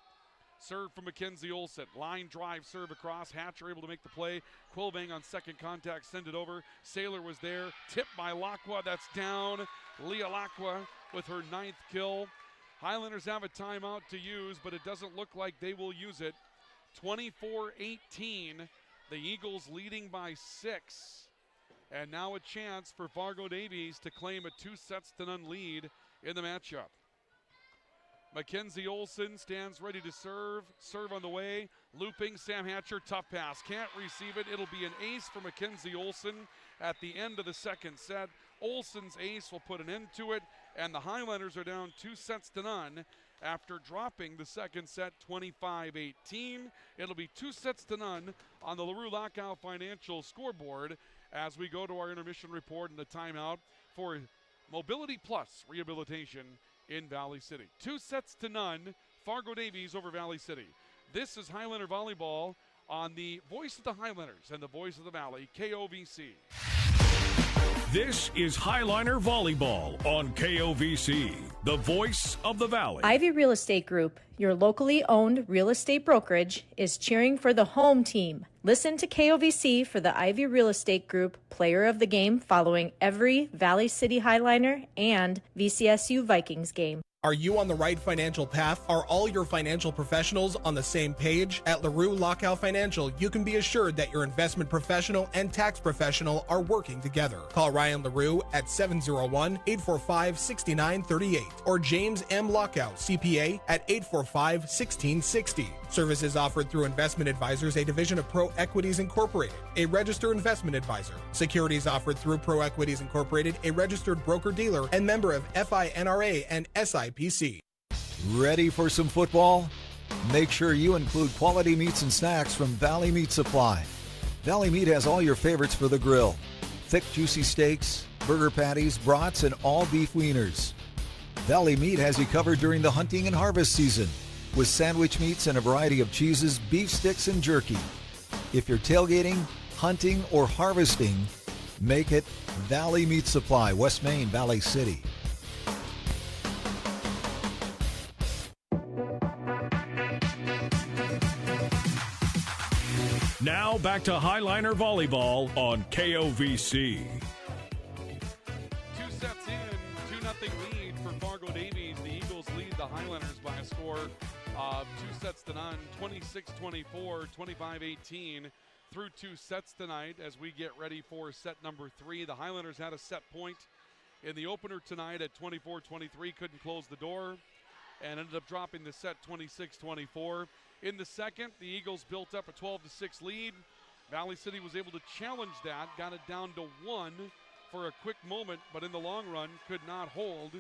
Serve from Mackenzie Olson. Line drive serve across. Hatcher able to make the play. Quilvang on second contact, send it over. Saylor was there. Tipped by Lacqua. That's down. Leah Lacqua with her 9th kill. Highlanders have a timeout to use, but it doesn't look like they will use it. 24-18. The Eagles leading by 6. And now a chance for Fargo Davies to claim a 2-0 lead in the matchup. Mackenzie Olson stands ready to serve. Serve on the way. Looping, Sam Hatcher, tough pass. Can't receive it. It'll be an ace for Mackenzie Olson at the end of the second set. Olson's ace will put an end to it, and the Highlanders are down 2-0 after dropping the second set 25-18. It'll be 2-0 on the LaRue Lockout Financial scoreboard as we go to our intermission report and the timeout for Mobility Plus Rehabilitation in Valley City. 2-0, Fargo Davies over Valley City. This is Highlander Volleyball on the voice of the Highlanders and the voice of the Valley, KOVC. This is Highliner Volleyball on KOVC, the voice of the Valley. Ivy Real Estate Group, your locally owned real estate brokerage, is cheering for the home team. Listen to KOVC for the Ivy Real Estate Group Player of the Game following every Valley City Highliner and VCSU Vikings game. Are you on the right financial path? Are all your financial professionals on the same page? At LaRue Lockout Financial, you can be assured that your investment professional and tax professional are working together. Call Ryan LaRue at 701-845-6938 or James M. Lockout, CPA, at 845-1660. Services offered through Investment Advisors, a division of Pro Equities Incorporated, a registered investment advisor. Securities offered through Pro Equities Incorporated, a registered broker-dealer and member of FINRA and SIPC. Ready for some football? Make sure you include quality meats and snacks from Valley Meat Supply. Valley Meat has all your favorites for the grill. Thick, juicy steaks, burger patties, brats, and all beef wieners. Valley Meat has you covered during the hunting and harvest season with sandwich meats and a variety of cheeses, beef sticks, and jerky. If you're tailgating, hunting, or harvesting, make it Valley Meat Supply, West Main, Valley City. Now back to Highliner Volleyball on KOVC. 2 sets in, 2-0 lead for Fargo Davies. The Eagles lead the Highlanders by a score of 2-0, 26-24, 25-18 through 2 sets tonight as we get ready for set number 3. The Highlanders had a set point in the opener tonight at 24-23, couldn't close the door, and ended up dropping the set 26-24. In the second, the Eagles built up a 12-6 lead. Valley City was able to challenge that, got it down to 1 for a quick moment, but in the long run could not hold.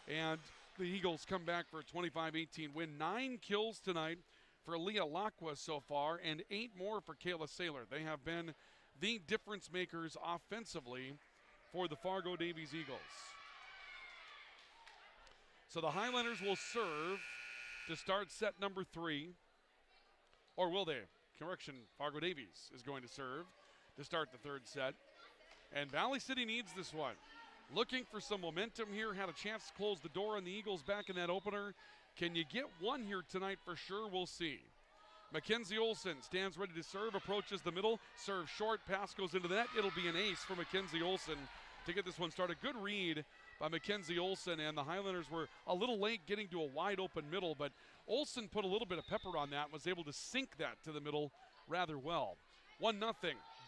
And the Eagles come back for a 25-18 win. 9 kills tonight for Leah Lacqua so far, and 8 more for Kayla Saylor. They have been the difference makers offensively for the Fargo Davies Eagles. So the Highlanders will serve to start set number 3. Or will they? Correction, Fargo Davies is going to serve to start the third set. And Valley City needs this one. Looking for some momentum here, had a chance to close the door on the Eagles back in that opener. Can you get one here tonight for sure? We'll see. Mackenzie Olson stands ready to serve, approaches the middle, serve short, pass goes into the net. It'll be an ace for Mackenzie Olson to get this one started. Good read by Mackenzie Olson, and the Highlanders were a little late getting to a wide open middle, but Olson put a little bit of pepper on that, was able to sink that to the middle rather well. 1-0,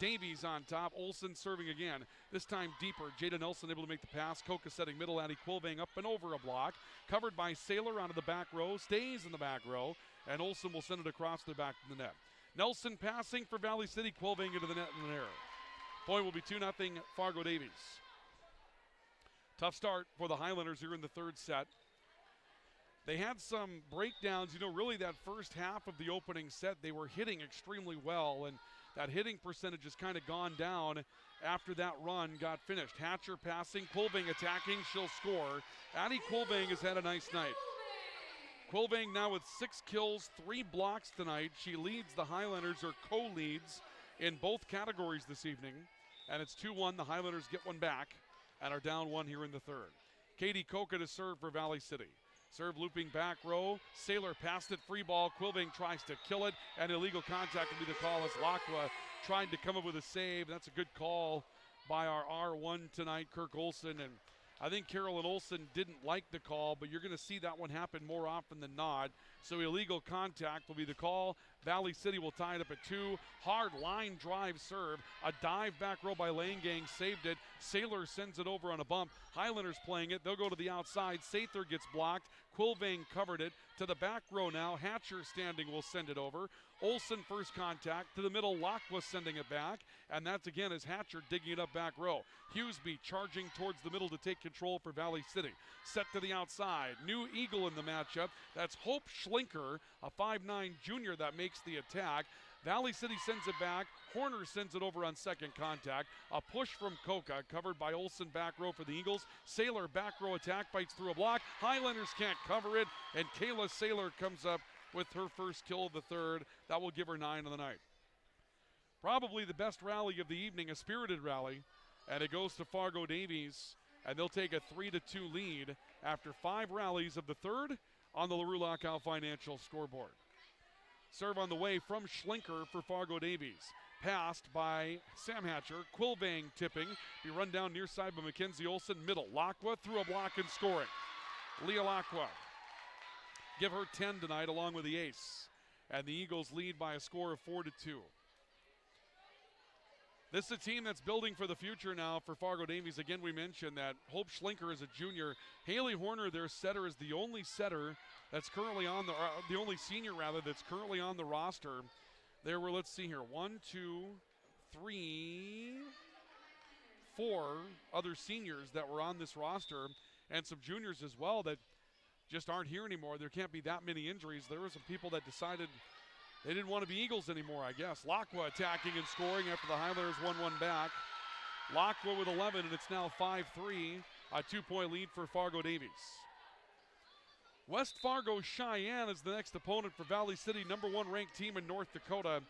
Davies on top, Olson serving again, this time deeper. Jada Nelson able to make the pass, Coca setting middle, Addie Quilvang up and over a block, covered by Saylor onto the back row, stays in the back row, and Olson will send it across the back of the net. Nelson passing for Valley City, Quilvang into the net in an error. Point will be 2-0 Fargo Davies. Tough start for the Highlanders here in the third set. They had some breakdowns, really that first half of the opening set, they were hitting extremely well, and that hitting percentage has kind of gone down after that run got finished. Hatcher passing, Quilvang attacking, she'll score. Addie Quilvang has had a nice night. Quilvang now with 6 kills, 3 blocks tonight. She leads the Highlanders, or co-leads, in both categories this evening, and it's 2-1. The Highlanders get one back and are down 1 here in the third. Katie Coca to serve for Valley City. Serve looping back row. Saylor passed it, free ball. Quilvang tries to kill it, and illegal contact will be the call as Lacqua tried to come up with a save. That's a good call by our R1 tonight, Kirk Olson. And I think Carolyn Olson didn't like the call, but you're going to see that one happen more often than not. So illegal contact will be the call. Valley City will tie it up at 2. Hard line drive serve. A dive back row by Lane Gang saved it. Saylor sends it over on a bump. Highlanders playing it. They'll go to the outside. Sather gets blocked. Quilvang covered it. To the back row now. Hatcher standing will send it over. Olson first contact. To the middle. Lacqua sending it back. And that's again as Hatcher digging it up back row. Hughesby charging towards the middle to take control for Valley City. Set to the outside. New Eagle in the matchup. That's Hope Schlinker, a 5'9 junior that makes the attack. Valley City sends it back. Horner sends it over on second contact. A push from Coca, covered by Olsen back row for the Eagles. Saylor back row attack, fights through a block. Highlanders can't cover it, and Kayla Saylor comes up with her first kill of the third. That will give her 9 on the night. Probably the best rally of the evening, a spirited rally, and it goes to Fargo Davies, and they'll take a 3-2 lead after 5 rallies of the third on the LaRue Lockout Financial scoreboard. Serve on the way from Schlinker for Fargo Davies. Passed by Sam Hatcher. Quilvang tipping. Be run down near side by Mackenzie Olsen. Middle. Lacqua through a block and scoring. Leah Lacqua. Give her 10 tonight along with the ace. And the Eagles lead by a score of 4-2. This is a team that's building for the future now for Fargo Davies. Again, we mentioned that Hope Schlinker is a junior. Haley Horner, their setter, is the only setter that's currently on the only senior rather that's currently on the roster. There were, let's see here, 1, 2, 3, 4 other seniors that were on this roster, and some juniors as well that just aren't here anymore. There can't be that many injuries. There were some people that decided they didn't want to be Eagles anymore, I guess. Lacqua attacking and scoring after the Highlanders 1-1 back. Lacqua with 11, and it's now 5-3, a 2-point lead for Fargo Davies. West Fargo Cheyenne is the next opponent for Valley City, number 1 ranked team in North Dakota.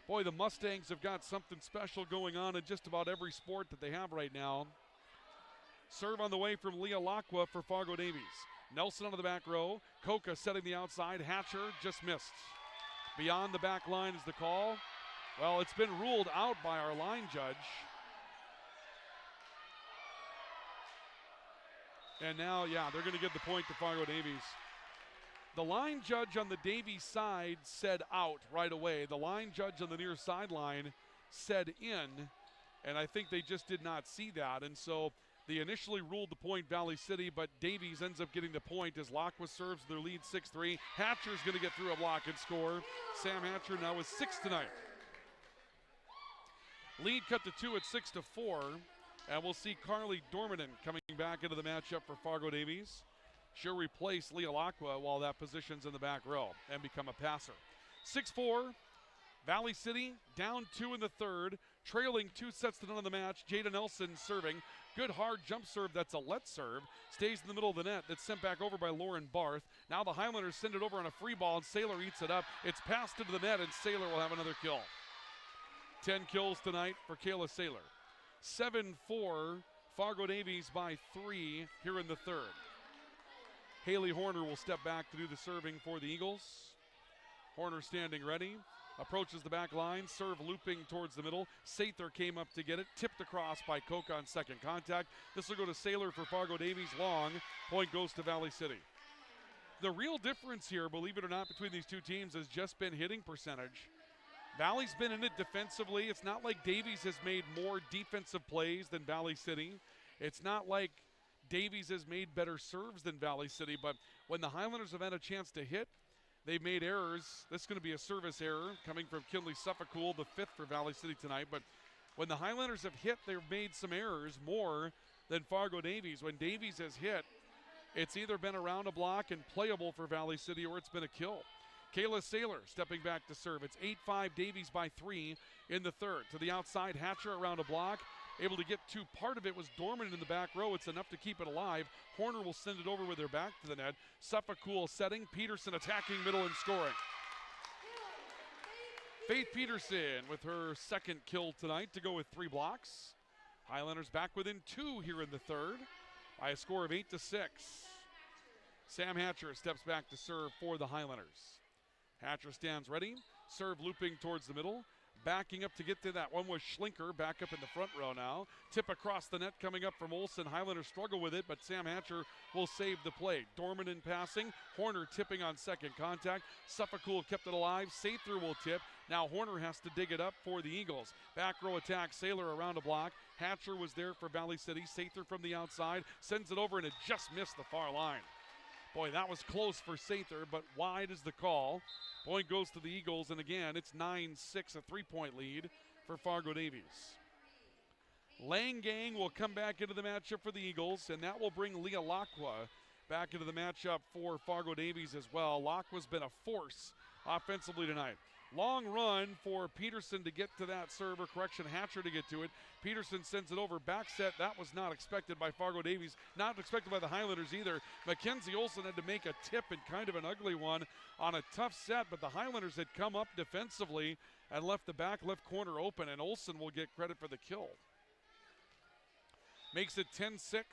Boy, the Mustangs have got something special going on in just about every sport that they have right now. Serve on the way from Leah Lacqua for Fargo Davies. Nelson on the back row. Coca setting the outside. Hatcher just missed. Beyond the back line is the call. Well, it's been ruled out by our line judge. And now, yeah, they're going to give the point to Fargo Davies. The line judge on the Davies side said out right away. The line judge on the near sideline said in, and I think they just did not see that. And so they initially ruled the point Valley City, but Davies ends up getting the point as Lacqua serves their lead 6-3. Hatcher's going to get through a block and score. Sam Hatcher now with 6 tonight. Lead cut to 2 at 6-4. And we'll see Carly Dormanen coming back into the matchup for Fargo Davies. She'll replace Leah Lacqua while that position's in the back row and become a passer. 6-4, Valley City down 2 in the third, trailing 2 sets to none of the match. Jada Nelson serving. Good hard jump serve, that's a let serve. Stays in the middle of the net, that's sent back over by Lauren Barth. Now the Highlanders send it over on a free ball, and Saylor eats it up. It's passed into the net, and Saylor will have another kill. 10 kills tonight for Kayla Saylor. 7-4, Fargo Davies by 3 here in the third. Haley Horner will step back to do the serving for the Eagles. Horner standing ready, approaches the back line, serve looping towards the middle. Sather came up to get it, tipped across by Coca on second contact. This will go to Saylor for Fargo Davies, long. Point goes to Valley City. The real difference here, believe it or not, between these two teams has just been hitting percentage. Valley's been in it defensively. It's not like Davies has made more defensive plays than Valley City. It's not like Davies has made better serves than Valley City, but when the Highlanders have had a chance to hit, they've made errors. This is going to be a service error coming from Kinley Suffolcool, the 5th for Valley City tonight. But when the Highlanders have hit, they've made some errors more than Fargo Davies. When Davies has hit, it's either been around a block and playable for Valley City or it's been a kill. Kayla Saylor stepping back to serve. It's 8-5, Davies by 3 in the third. To the outside, Hatcher around a block. Able to get to part of it was Dorman in the back row. It's enough to keep it alive. Horner will send it over with their back to the net. Suffolcool setting. Peterson attacking middle and scoring. Faith Peterson with her second kill tonight to go with 3 blocks. Highlanders back within 2 here in the third by a score of 8-6. Sam Hatcher steps back to serve for the Highlanders. Hatcher stands ready. Serve looping towards the middle. Backing up to get to that one was Schlinker, back up in the front row now. Tip across the net coming up from Olsen. Highlanders struggle with it, but Sam Hatcher will save the play. Dorman in passing. Horner tipping on second contact. Suffolcool kept it alive. Sather will tip. Now Horner has to dig it up for the Eagles. Back row attack. Saylor around a block. Hatcher was there for Valley City. Sather from the outside. Sends it over, and it just missed the far line. Boy, that was close for Sather, but wide is the call. Point goes to the Eagles, and again, it's 9-6, a 3-point lead for Fargo Davies. Langang will come back into the matchup for the Eagles, and that will bring Leah Lacqua back into the matchup for Fargo Davies as well. Lacqua's been a force offensively tonight. Long run for Peterson to get to that serve, or correction, Hatcher to get to it. Peterson sends it over, back set. That was not expected by Fargo Davies, not expected by the Highlanders either. Mackenzie Olson had to make a tip, and kind of an ugly one on a tough set, but the Highlanders had come up defensively and left the back left corner open, and Olson will get credit for the kill. Makes it 10-6.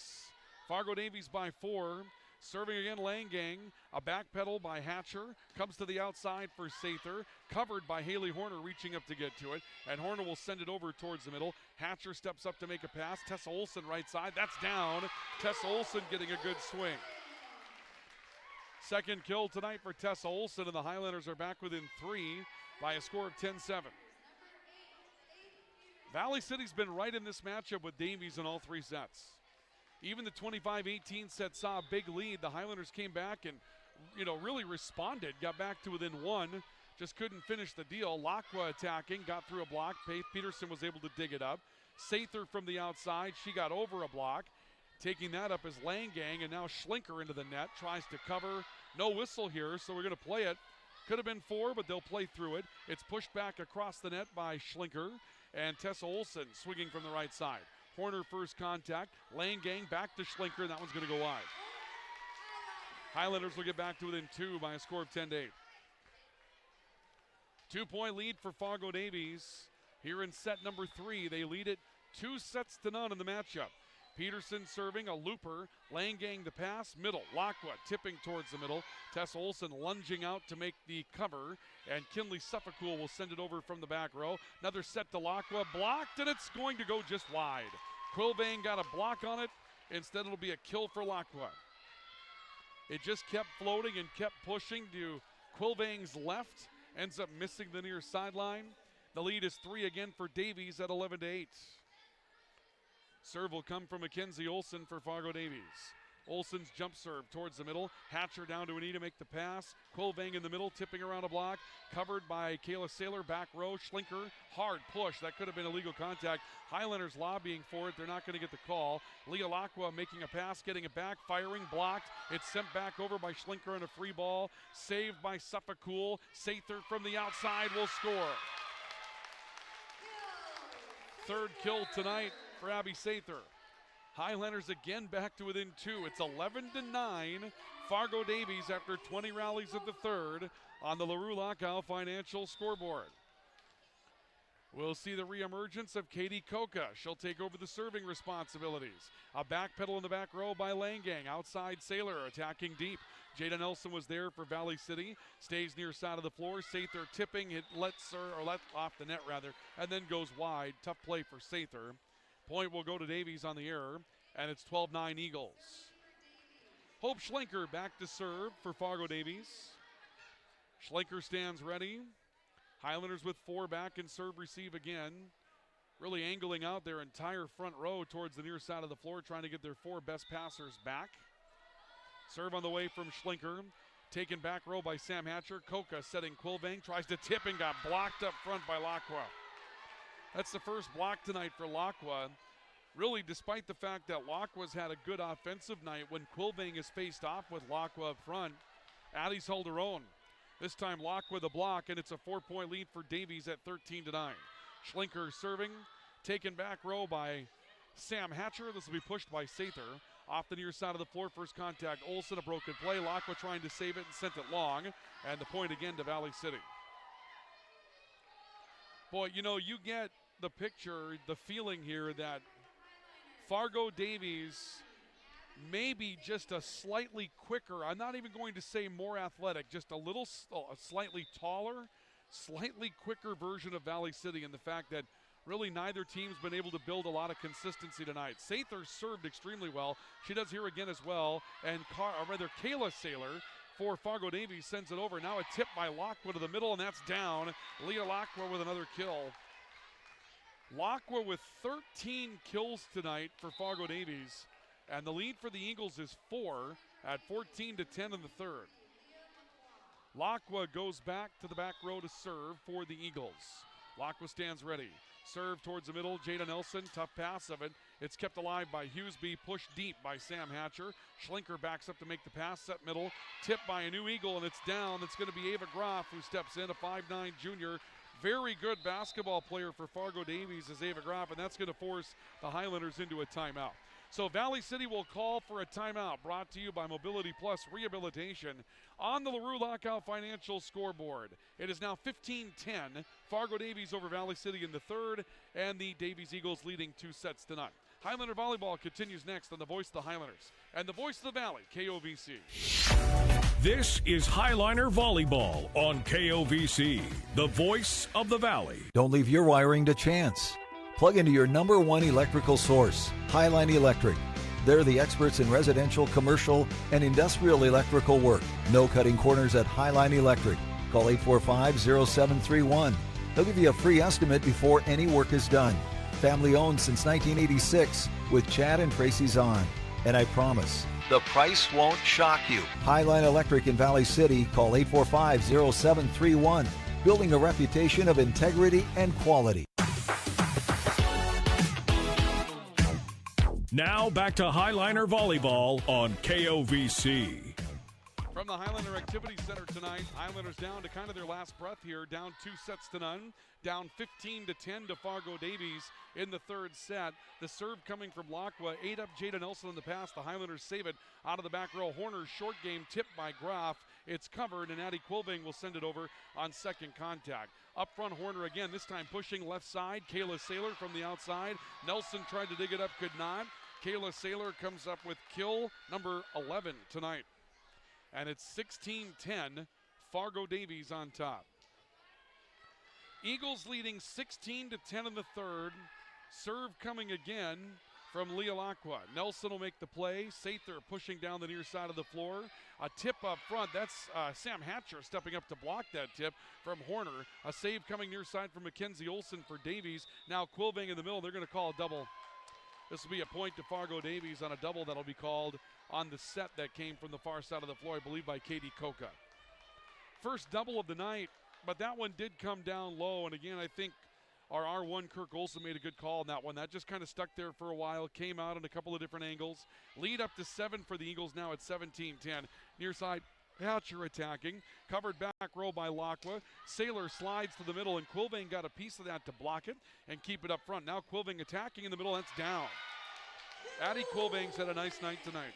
Fargo Davies by 4. Serving again, Langang. A back pedal by Hatcher. Comes to the outside for Sather. Covered by Haley Horner, reaching up to get to it. And Horner will send it over towards the middle. Hatcher steps up to make a pass. Tessa Olson right side. That's down. Tessa Olson getting a good swing. Second kill tonight for Tessa Olson, and the Highlanders are back within 3 by a score of 10-7. Valley City's been right in this matchup with Davies in all 3 sets. Even the 25-18 set saw a big lead. The Highlanders came back and, really responded. Got back to within 1. Just couldn't finish the deal. Lacqua attacking, got through a block. Peterson was able to dig it up. Sather from the outside. She got over a block. Taking that up is Langang, and now Schlinker into the net. Tries to cover. No whistle here, so we're going to play it. Could have been 4, but they'll play through it. It's pushed back across the net by Schlinker, and Tessa Olson swinging from the right side. Horner first contact. Langang back to Schlinker, and that one's going to go wide. Highlanders will get back to within 2 by a score of 10-8. 2-point lead for Fargo Davies here in set number 3. They lead it 2-0 in the matchup. Peterson serving, a looper. Langang the pass, middle. Lacqua tipping towards the middle. Tessa Olson lunging out to make the cover. And Kinley Suffolcool will send it over from the back row. Another set to Lacqua. Blocked, and it's going to go just wide. Quilvane got a block on it. Instead, it'll be a kill for Lacqua. It just kept floating and kept pushing to Quilvane's left. Ends up missing the near sideline. The lead is 3 again for Davies at 11-8. Serve will come from Mackenzie Olson for Fargo Davies. Olson's jump serve towards the middle. Hatcher down to Anita, make the pass. Quilvang in the middle, tipping around a block. Covered by Kayla Saylor, back row. Schlinker, hard push. That could have been illegal contact. Highlanders lobbying for it. They're not going to get the call. Leah Lacqua making a pass, getting it back, firing, blocked. It's sent back over by Schlinker on a free ball. Saved by Suffolcool. Sather from the outside will score. Third kill tonight for Abby Sather. Highlanders again back to within 2. It's 11-9. Fargo Davies after 20 rallies of the third on the LaRue Lockout Financial scoreboard. We'll see the reemergence of Katie Coca. She'll take over the serving responsibilities. A back pedal in the back row by Langang. Outside Saylor attacking deep. Jada Nelson was there for Valley City. Stays near side of the floor. Sather tipping. It let off the net rather, and then goes wide. Tough play for Sather. Point will go to Davies on the error, and it's 12-9 Eagles. Hope Schlinker back to serve for Fargo Davies. Schlinker stands ready. Highlanders with 4 back and serve receive again. Really angling out their entire front row towards the near side of the floor, trying to get their 4 best passers back. Serve on the way from Schlinker. Taken back row by Sam Hatcher. Coca setting Quilvang. Tries to tip and got blocked up front by Lacqua. That's the first block tonight for Lacqua. Really, despite the fact that Lacqua's had a good offensive night, when Quilvang is faced off with Lacqua up front, Addie's held her own. This time Lacqua the block, and it's a 4-point lead for Davies at 13-9. Schlinker serving, taken back row by Sam Hatcher. This will be pushed by Sather. Off the near side of the floor, first contact Olson, a broken play. Lacqua trying to save it and sent it long, and the point again to Valley City. Boy, you get the picture, the feeling here that Fargo Davies maybe just a slightly quicker, I'm not even going to say more athletic, just a slightly taller, slightly quicker version of Valley City, and the fact that really neither team's been able to build a lot of consistency tonight. Sather served extremely well. She does here again as well, and Kayla Saylor for Fargo Davies sends it over. Now a tip by Lacqua to the middle, and that's down. Leah Lacqua with another kill. Lacqua with 13 kills tonight for Fargo Davies, and the lead for the Eagles is 4 at 14-10 in the third. Lacqua goes back to the back row to serve for the Eagles. Lacqua stands ready. Serve towards the middle. Jada Nelson, tough pass of it. It's kept alive by Hughesby, pushed deep by Sam Hatcher. Schlinker backs up to make the pass, set middle. Tipped by a new Eagle, and it's down. It's going to be Ava Groff who steps in, a 5'9 junior. Very good basketball player for Fargo Davies is Ava Groff, and that's going to force the Highlanders into a timeout. So Valley City will call for a timeout, brought to you by Mobility Plus Rehabilitation on the LaRue Lockout Financial scoreboard. It is now 15-10. Fargo Davies over Valley City in the third, and the Davies Eagles leading 2 sets to none. Highlander Volleyball continues next on the voice of the Highlanders and the voice of the Valley, KOVC. This is Highliner Volleyball on KOVC, the voice of the Valley. Don't leave your wiring to chance. Plug into your number one electrical source, Highline Electric. They're the experts in residential, commercial, and industrial electrical work. No cutting corners at Highline Electric. Call 845-0731. They'll give you a free estimate before any work is done. Family owned since 1986 with Chad and Tracy Zahn. And I promise, the price won't shock you. Highline Electric in Valley City. Call 845-0731. Building a reputation of integrity and quality. Now back to Highliner Volleyball on KOVC. From the Highlander Activity Center tonight, Highlanders down to kind of their last breath here, down 2 sets to none, down 15-10 to Fargo Davies in the third set. The serve coming from Lacqua, 8 up Jada Nelson in the pass. The Highlanders save it out of the back row. Horner's short game tipped by Groff. It's covered, and Addie Quilving will send it over on second contact. Up front, Horner again, this time pushing left side. Kayla Saylor from the outside. Nelson tried to dig it up, could not. Kayla Saylor comes up with kill number 11 tonight. And it's 16-10, Fargo Davies on top. Eagles leading 16-10 in the third. Serve coming again from Leah Lacqua. Nelson will make the play. Sather pushing down the near side of the floor. A tip up front. That's Sam Hatcher stepping up to block that tip from Horner. A save coming near side from Mackenzie Olsen for Davies. Now Quilving in the middle. They're going to call a double. This will be a point to Fargo Davies on a double that'll be called on the set that came from the far side of the floor, I believe by Katie Koka. First double of the night, but that one did come down low. And again, I think our R1 Kirk Olsen made a good call on that one. That just kind of stuck there for a while, came out in a couple of different angles. Lead up to 7 for the Eagles now at 17-10. Near side, Hatcher attacking. Covered back row by Lacqua. Saylor slides to the middle, and Quilving got a piece of that to block it and keep it up front. Now Quilving attacking in the middle. That's down. Addie Quilving's had a nice night tonight.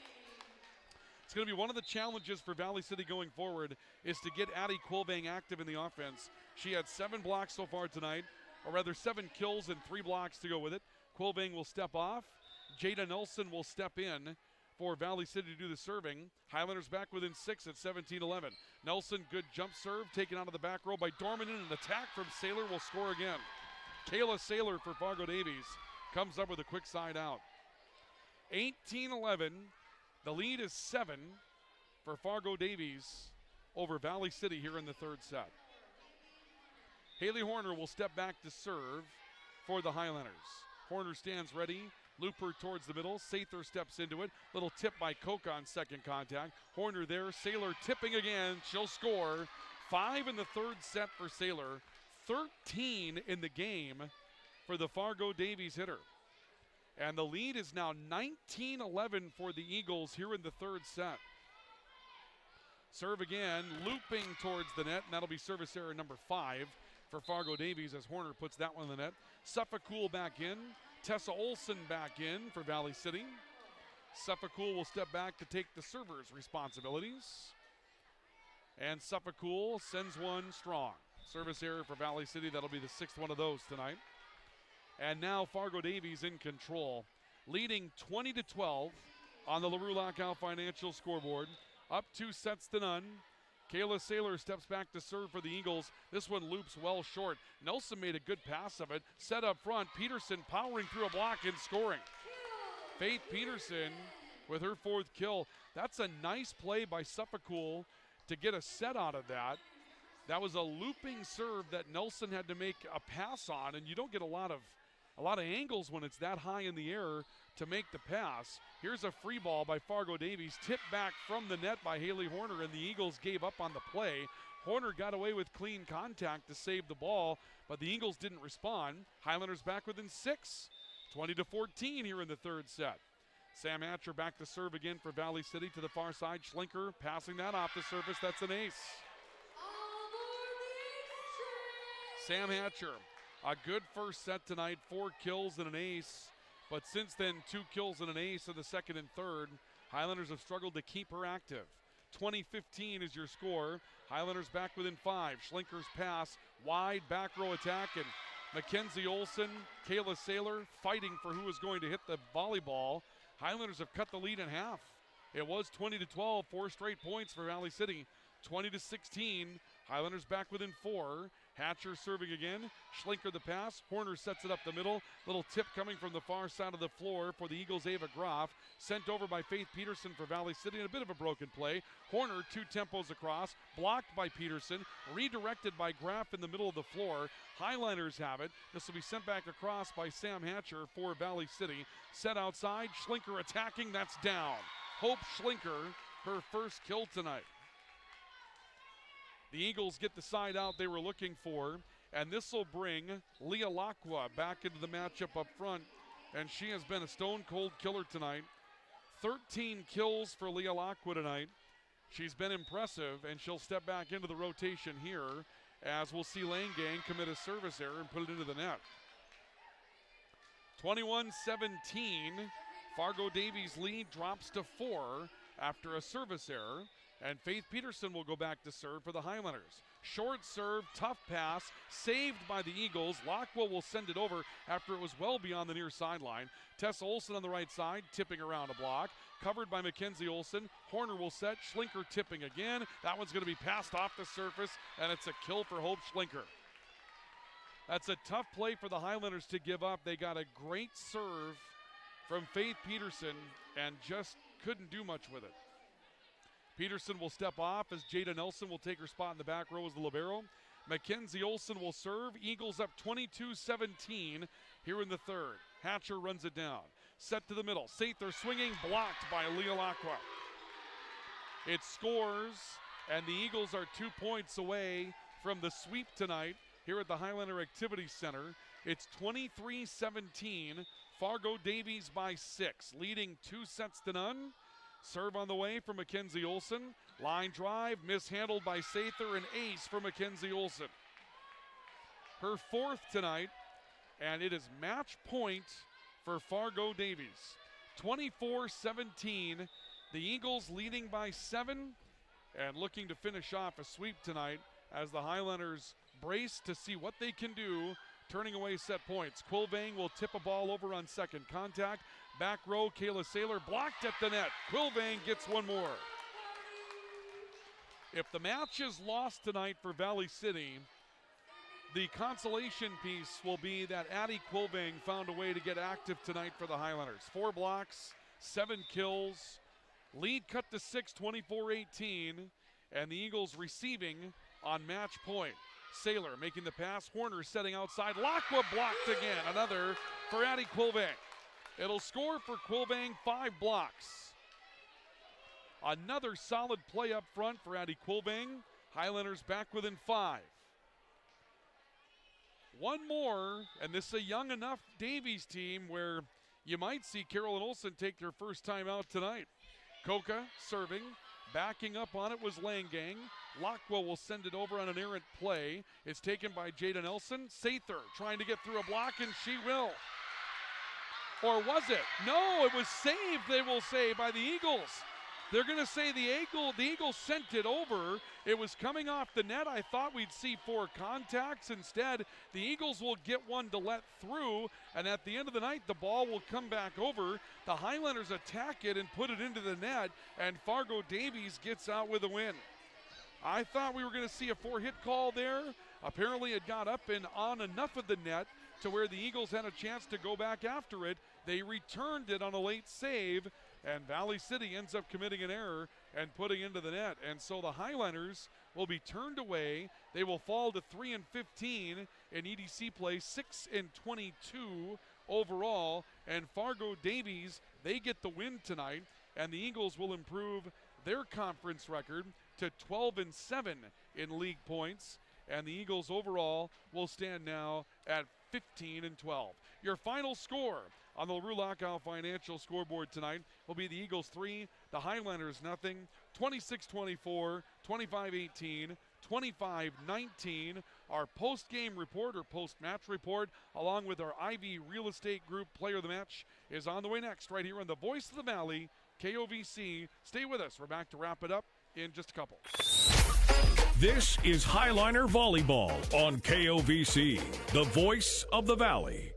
It's going to be one of the challenges for Valley City going forward is to get Addie Quilving active in the offense. She had 7 blocks so far tonight, or rather 7 kills and 3 blocks to go with it. Quilving will step off. Jada Nelson will step in for Valley City to do the serving. Highlanders back within 6 at 17-11. Nelson, good jump serve, taken out of the back row by Dorman, and an attack from Saylor will score again. Kayla Saylor for Fargo Davies comes up with a quick side out. 18-11. The lead is 7 for Fargo Davies over Valley City here in the third set. Haley Horner will step back to serve for the Highlanders. Horner stands ready. Looper towards the middle. Sather steps into it. Little tip by Koka on second contact. Horner there. Saylor tipping again. She'll score. 5 in the third set for Saylor. 13 in the game for the Fargo Davies hitter. And the lead is now 19-11 for the Eagles here in the third set. Serve again, looping towards the net, and that'll be service error number 5 for Fargo Davies as Horner puts that one in the net. Suffolk back in. Tessa Olsen back in for Valley City. Suffolk will step back to take the server's responsibilities. And Suffolk sends one strong. Service error for Valley City. That'll be the 6th one of those tonight. And now Fargo Davies in control, leading 20-12 on the LaRue Lockout Financial scoreboard. Up 2 sets to none. Kayla Saylor steps back to serve for the Eagles. This one loops well short. Nelson made a good pass of it. Set up front. Peterson powering through a block and scoring. Faith Peterson with her 4th kill. That's a nice play by Suffolk to get a set out of that. That was a looping serve that Nelson had to make a pass on, and you don't get a lot of angles when it's that high in the air to make the pass. Here's a free ball by Fargo Davies, tipped back from the net by Haley Horner, and the Eagles gave up on the play. Horner got away with clean contact to save the ball, but the Eagles didn't respond. Highlanders back within 6, 20-14 here in the third set. Sam Hatcher back to serve again for Valley City to the far side. Schlinker passing that off the surface. That's an ace. Sam Hatcher, a good first set tonight, 4 kills and an ace. But since then, 2 kills and an ace in the second and third. Highlanders have struggled to keep her active. 20-15 is your score. Highlanders back within 5. Schlinker's pass, wide back row attack, and Mackenzie Olson, Kayla Saylor fighting for who is going to hit the volleyball. Highlanders have cut the lead in half. It was 20-12, 4 straight points for Valley City. 20-16, Highlanders back within 4. Hatcher serving again. Schlinker the pass. Horner sets it up the middle. Little tip coming from the far side of the floor for the Eagles' Ava Groff. Sent over by Faith Peterson for Valley City, and a bit of a broken play. Horner 2 tempos across. Blocked by Peterson. Redirected by Graff in the middle of the floor. Highlanders have it. This will be sent back across by Sam Hatcher for Valley City. Set outside. Schlinker attacking. That's down. Hope Schlinker, her first kill tonight. The Eagles get the side out they were looking for, and this will bring Leah Lacqua back into the matchup up front, and she has been a stone-cold killer tonight. 13 kills for Leah Lacqua tonight. She's been impressive, and she'll step back into the rotation here as we'll see Langang commit a service error and put it into the net. 21-17, Fargo Davies' lead drops to 4 after a service error. And Faith Peterson will go back to serve for the Highlanders. Short serve, tough pass, saved by the Eagles. Lacqua will send it over after it was well beyond the near sideline. Tessa Olson on the right side, tipping around a block. Covered by Mackenzie Olson. Horner will set, Schlinker tipping again. That one's going to be passed off the surface, and it's a kill for Hope Schlinker. That's a tough play for the Highlanders to give up. They got a great serve from Faith Peterson and just couldn't do much with it. Peterson will step off as Jada Nelson will take her spot in the back row as the libero. Mackenzie Olson will serve. Eagles up 22-17 here in the third. Hatcher runs it down. Set to the middle. Sather swinging, blocked by Leah Lacqua. It scores, and the Eagles are 2 points away from the sweep tonight here at the Highlander Activity Center. It's 23-17. Fargo Davies by 6, leading 2-0. Serve on the way for Mackenzie Olson. Line drive, mishandled by Sather, an ace for Mackenzie Olson. Her 4th tonight, and it is match point for Fargo Davies. 24-17, the Eagles leading by 7 and looking to finish off a sweep tonight as the Highlanders brace to see what they can do, turning away set points. Quilvang will tip a ball over on second contact. Back row, Kayla Saylor blocked at the net. Quilvang gets one more. If the match is lost tonight for Valley City, the consolation piece will be that Addie Quilvang found a way to get active tonight for the Highlanders. 4 blocks, 7 kills. Lead cut to 6, 24-18. And the Eagles receiving on match point. Saylor making the pass. Horner setting outside. Lacqua blocked again. Another for Addie Quilvang. It'll score for Quilvang, 5 blocks. Another solid play up front for Addie Quilvang. Highlanders back within 5. One more, and this is a young enough Davies team where you might see Carolyn Olson take their first time out tonight. Koka serving. Backing up on it was Langang. Lacqua will send it over on an errant play. It's taken by Jada Nelson. Sather trying to get through a block, and she will. Or was it? No, it was saved, they will say, by the Eagles. They're going to say the Eagles sent it over. It was coming off the net. I thought we'd see 4 contacts. Instead, the Eagles will get one to let through, and at the end of the night, the ball will come back over. The Highlanders attack it and put it into the net, and Fargo Davies gets out with a win. I thought we were going to see a 4-hit call there. Apparently, it got up and on enough of the net to where the Eagles had a chance to go back after it. They returned it on a late save, and Valley City ends up committing an error and putting into the net. And so the Highlanders will be turned away. They will fall to 3-15 in EDC play, 6-22 overall. And Fargo Davies, they get the win tonight, and the Eagles will improve their conference record to 12-7 in league points. And the Eagles overall will stand now at 15-12. Your final score on the LaRue Lockout Financial scoreboard tonight will be the Eagles 3, the Highlanders nothing, 26-24, 25-18, 25-19. Our post-game report or post-match report, along with our Ivy Real Estate Group Player of the Match, is on the way next right here on the Voice of the Valley, KOVC. Stay with us. We're back to wrap it up in just a couple. This is Highliner Volleyball on KOVC, the voice of the Valley.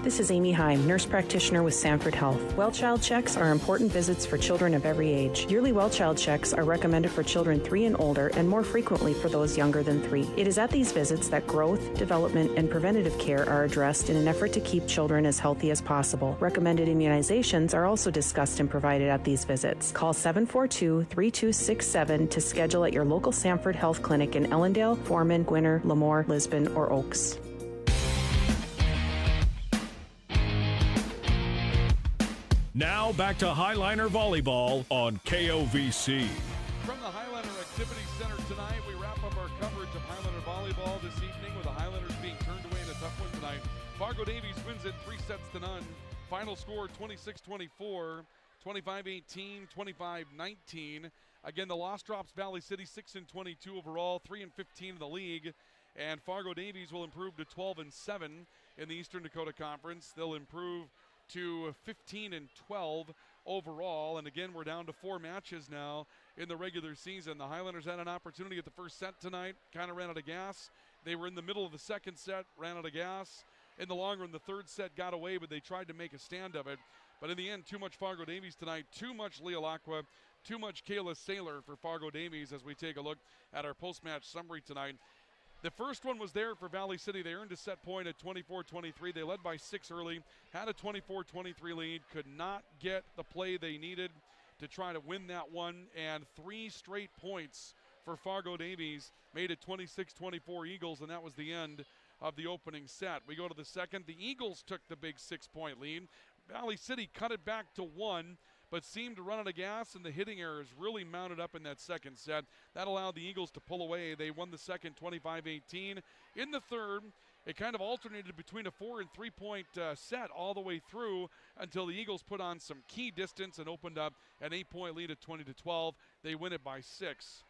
This is Amy Heim, nurse practitioner with Sanford Health. Well child checks are important visits for children of every age. Yearly well child checks are recommended for children 3 and older and more frequently for those younger than 3. It is at these visits that growth, development, and preventative care are addressed in an effort to keep children as healthy as possible. Recommended immunizations are also discussed and provided at these visits. Call 742-3267 to schedule at your local Sanford Health Clinic in Ellendale, Foreman, Gwinner, Lemoore, Lisbon, or Oaks. Now back to Highliner Volleyball on KOVC. From the Highliner Activity Center tonight, we wrap up our coverage of Highliner Volleyball this evening with the Highlanders being turned away in a tough one tonight. Fargo Davies wins it 3-0. Final score 26-24, 25-18, 25-19. Again, the loss drops Valley City 6-22 overall, 3-15 in the league. And Fargo Davies will improve to 12-7 in the Eastern Dakota Conference. They'll improve to 15-12 overall. And again, we're down to 4 matches now in the regular season. The Highlanders had an opportunity at the first set tonight, kind of ran out of gas. They were in the middle of the second set, ran out of gas. In the long run, the third set got away, but they tried to make a stand of it. But in the end, too much Fargo Davies tonight, too much Leah Lacqua, too much Kayla Saylor for Fargo Davies as we take a look at our post-match summary tonight. The first one was there for Valley City. They earned a set point at 24-23. They led by 6 early, had a 24-23 lead, could not get the play they needed to try to win that one, and 3 straight points for Fargo Davies made it 26-24 Eagles, and that was the end of the opening set. We go to the second. The Eagles took the big 6-point lead. Valley City cut it back to 1, but seemed to run out of gas, and the hitting errors really mounted up in that second set. That allowed the Eagles to pull away. They won the second 25-18. In the third, it kind of alternated between a 4 and 3 point set all the way through until the Eagles put on some key distance and opened up an 8-point lead at 20-12. They win it by 6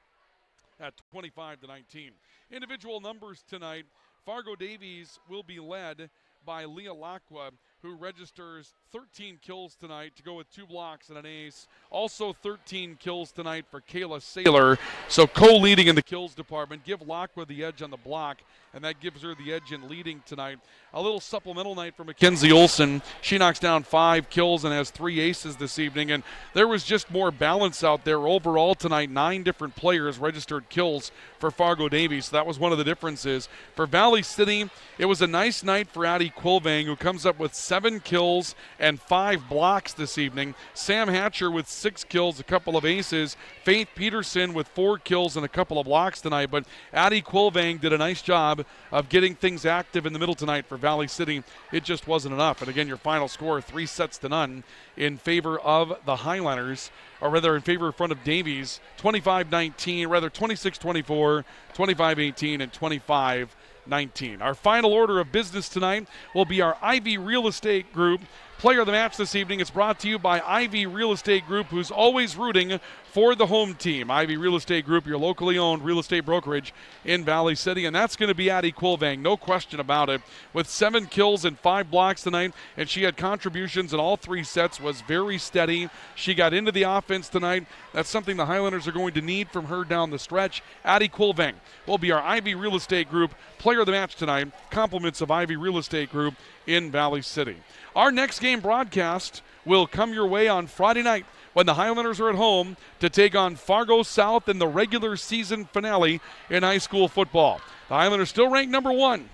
at 25-19. Individual numbers tonight. Fargo Davies will be led by Leah Lacqua, who registers 13 kills tonight to go with 2 blocks and an ace. Also 13 kills tonight for Kayla Saylor. So co-leading in the kills department. Give Lacqua the edge on the block, and that gives her the edge in leading tonight. A little supplemental night for Mackenzie Olson. She knocks down 5 kills and has 3 aces this evening, and there was just more balance out there. Overall tonight, 9 different players registered kills for Fargo Davies. So that was one of the differences. For Valley City, it was a nice night for Addie Quilvang, who comes up with 7 kills and 5 blocks this evening. Sam Hatcher with 6 kills, a couple of aces. Faith Peterson with 4 kills and a couple of blocks tonight. But Addie Quilvang did a nice job of getting things active in the middle tonight for Valley City. It just wasn't enough. And again, your final score, 3-0 in favor of the Highlanders, or rather in favor of front of Davies. 25-19, rather 26-24, 25-18, and 25-19. Our final order of business tonight will be our Ivy Real Estate Group Player of the Match this evening. It's brought to you by Ivy Real Estate Group, who's always rooting for the home team. Ivy Real Estate Group, your locally owned real estate brokerage in Valley City, and that's going to be Addie Quilvang, no question about it, with 7 kills and 5 blocks tonight, and she had contributions in all 3 sets, was very steady. She got into the offense tonight. That's something the Highlanders are going to need from her down the stretch. Addie Quilvang will be our Ivy Real Estate Group Player of the Match tonight. Compliments of Ivy Real Estate Group in Valley City. Our next game broadcast will come your way on Friday night when the Highlanders are at home to take on Fargo South in the regular season finale in high school football. The Highlanders still ranked number 1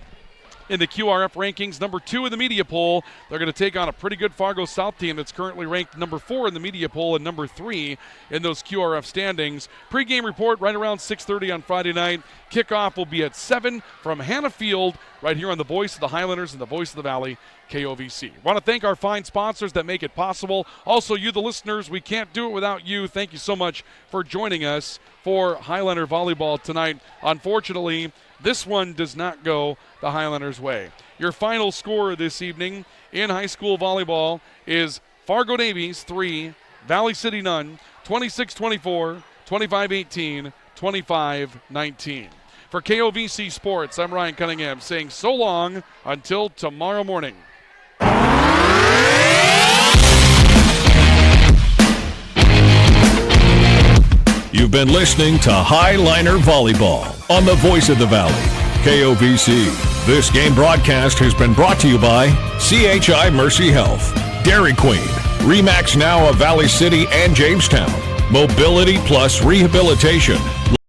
in the QRF rankings, number 2 in the media poll. They're going to take on a pretty good Fargo South team that's currently ranked number 4 in the media poll and number 3 in those QRF standings. Pre-game report right around 6:30 on Friday night. Kickoff will be at 7 from Hannah Field right here on the Voice of the Highlanders and the Voice of the Valley, KOVC. Want to thank our fine sponsors that make it possible. Also, you, the listeners, we can't do it without you. Thank you so much for joining us for Highlander Volleyball tonight. Unfortunately, this one does not go the Highlanders' way. Your final score this evening in high school volleyball is Fargo Davies 3, Valley City none, 26-24, 25-18, 25-19. For KOVC Sports, I'm Ryan Cunningham saying so long until tomorrow morning. You've been listening to Highliner Volleyball on the Voice of the Valley, KOVC. This game broadcast has been brought to you by CHI Mercy Health, Dairy Queen, RE/MAX Now of Valley City and Jamestown, Mobility Plus Rehabilitation,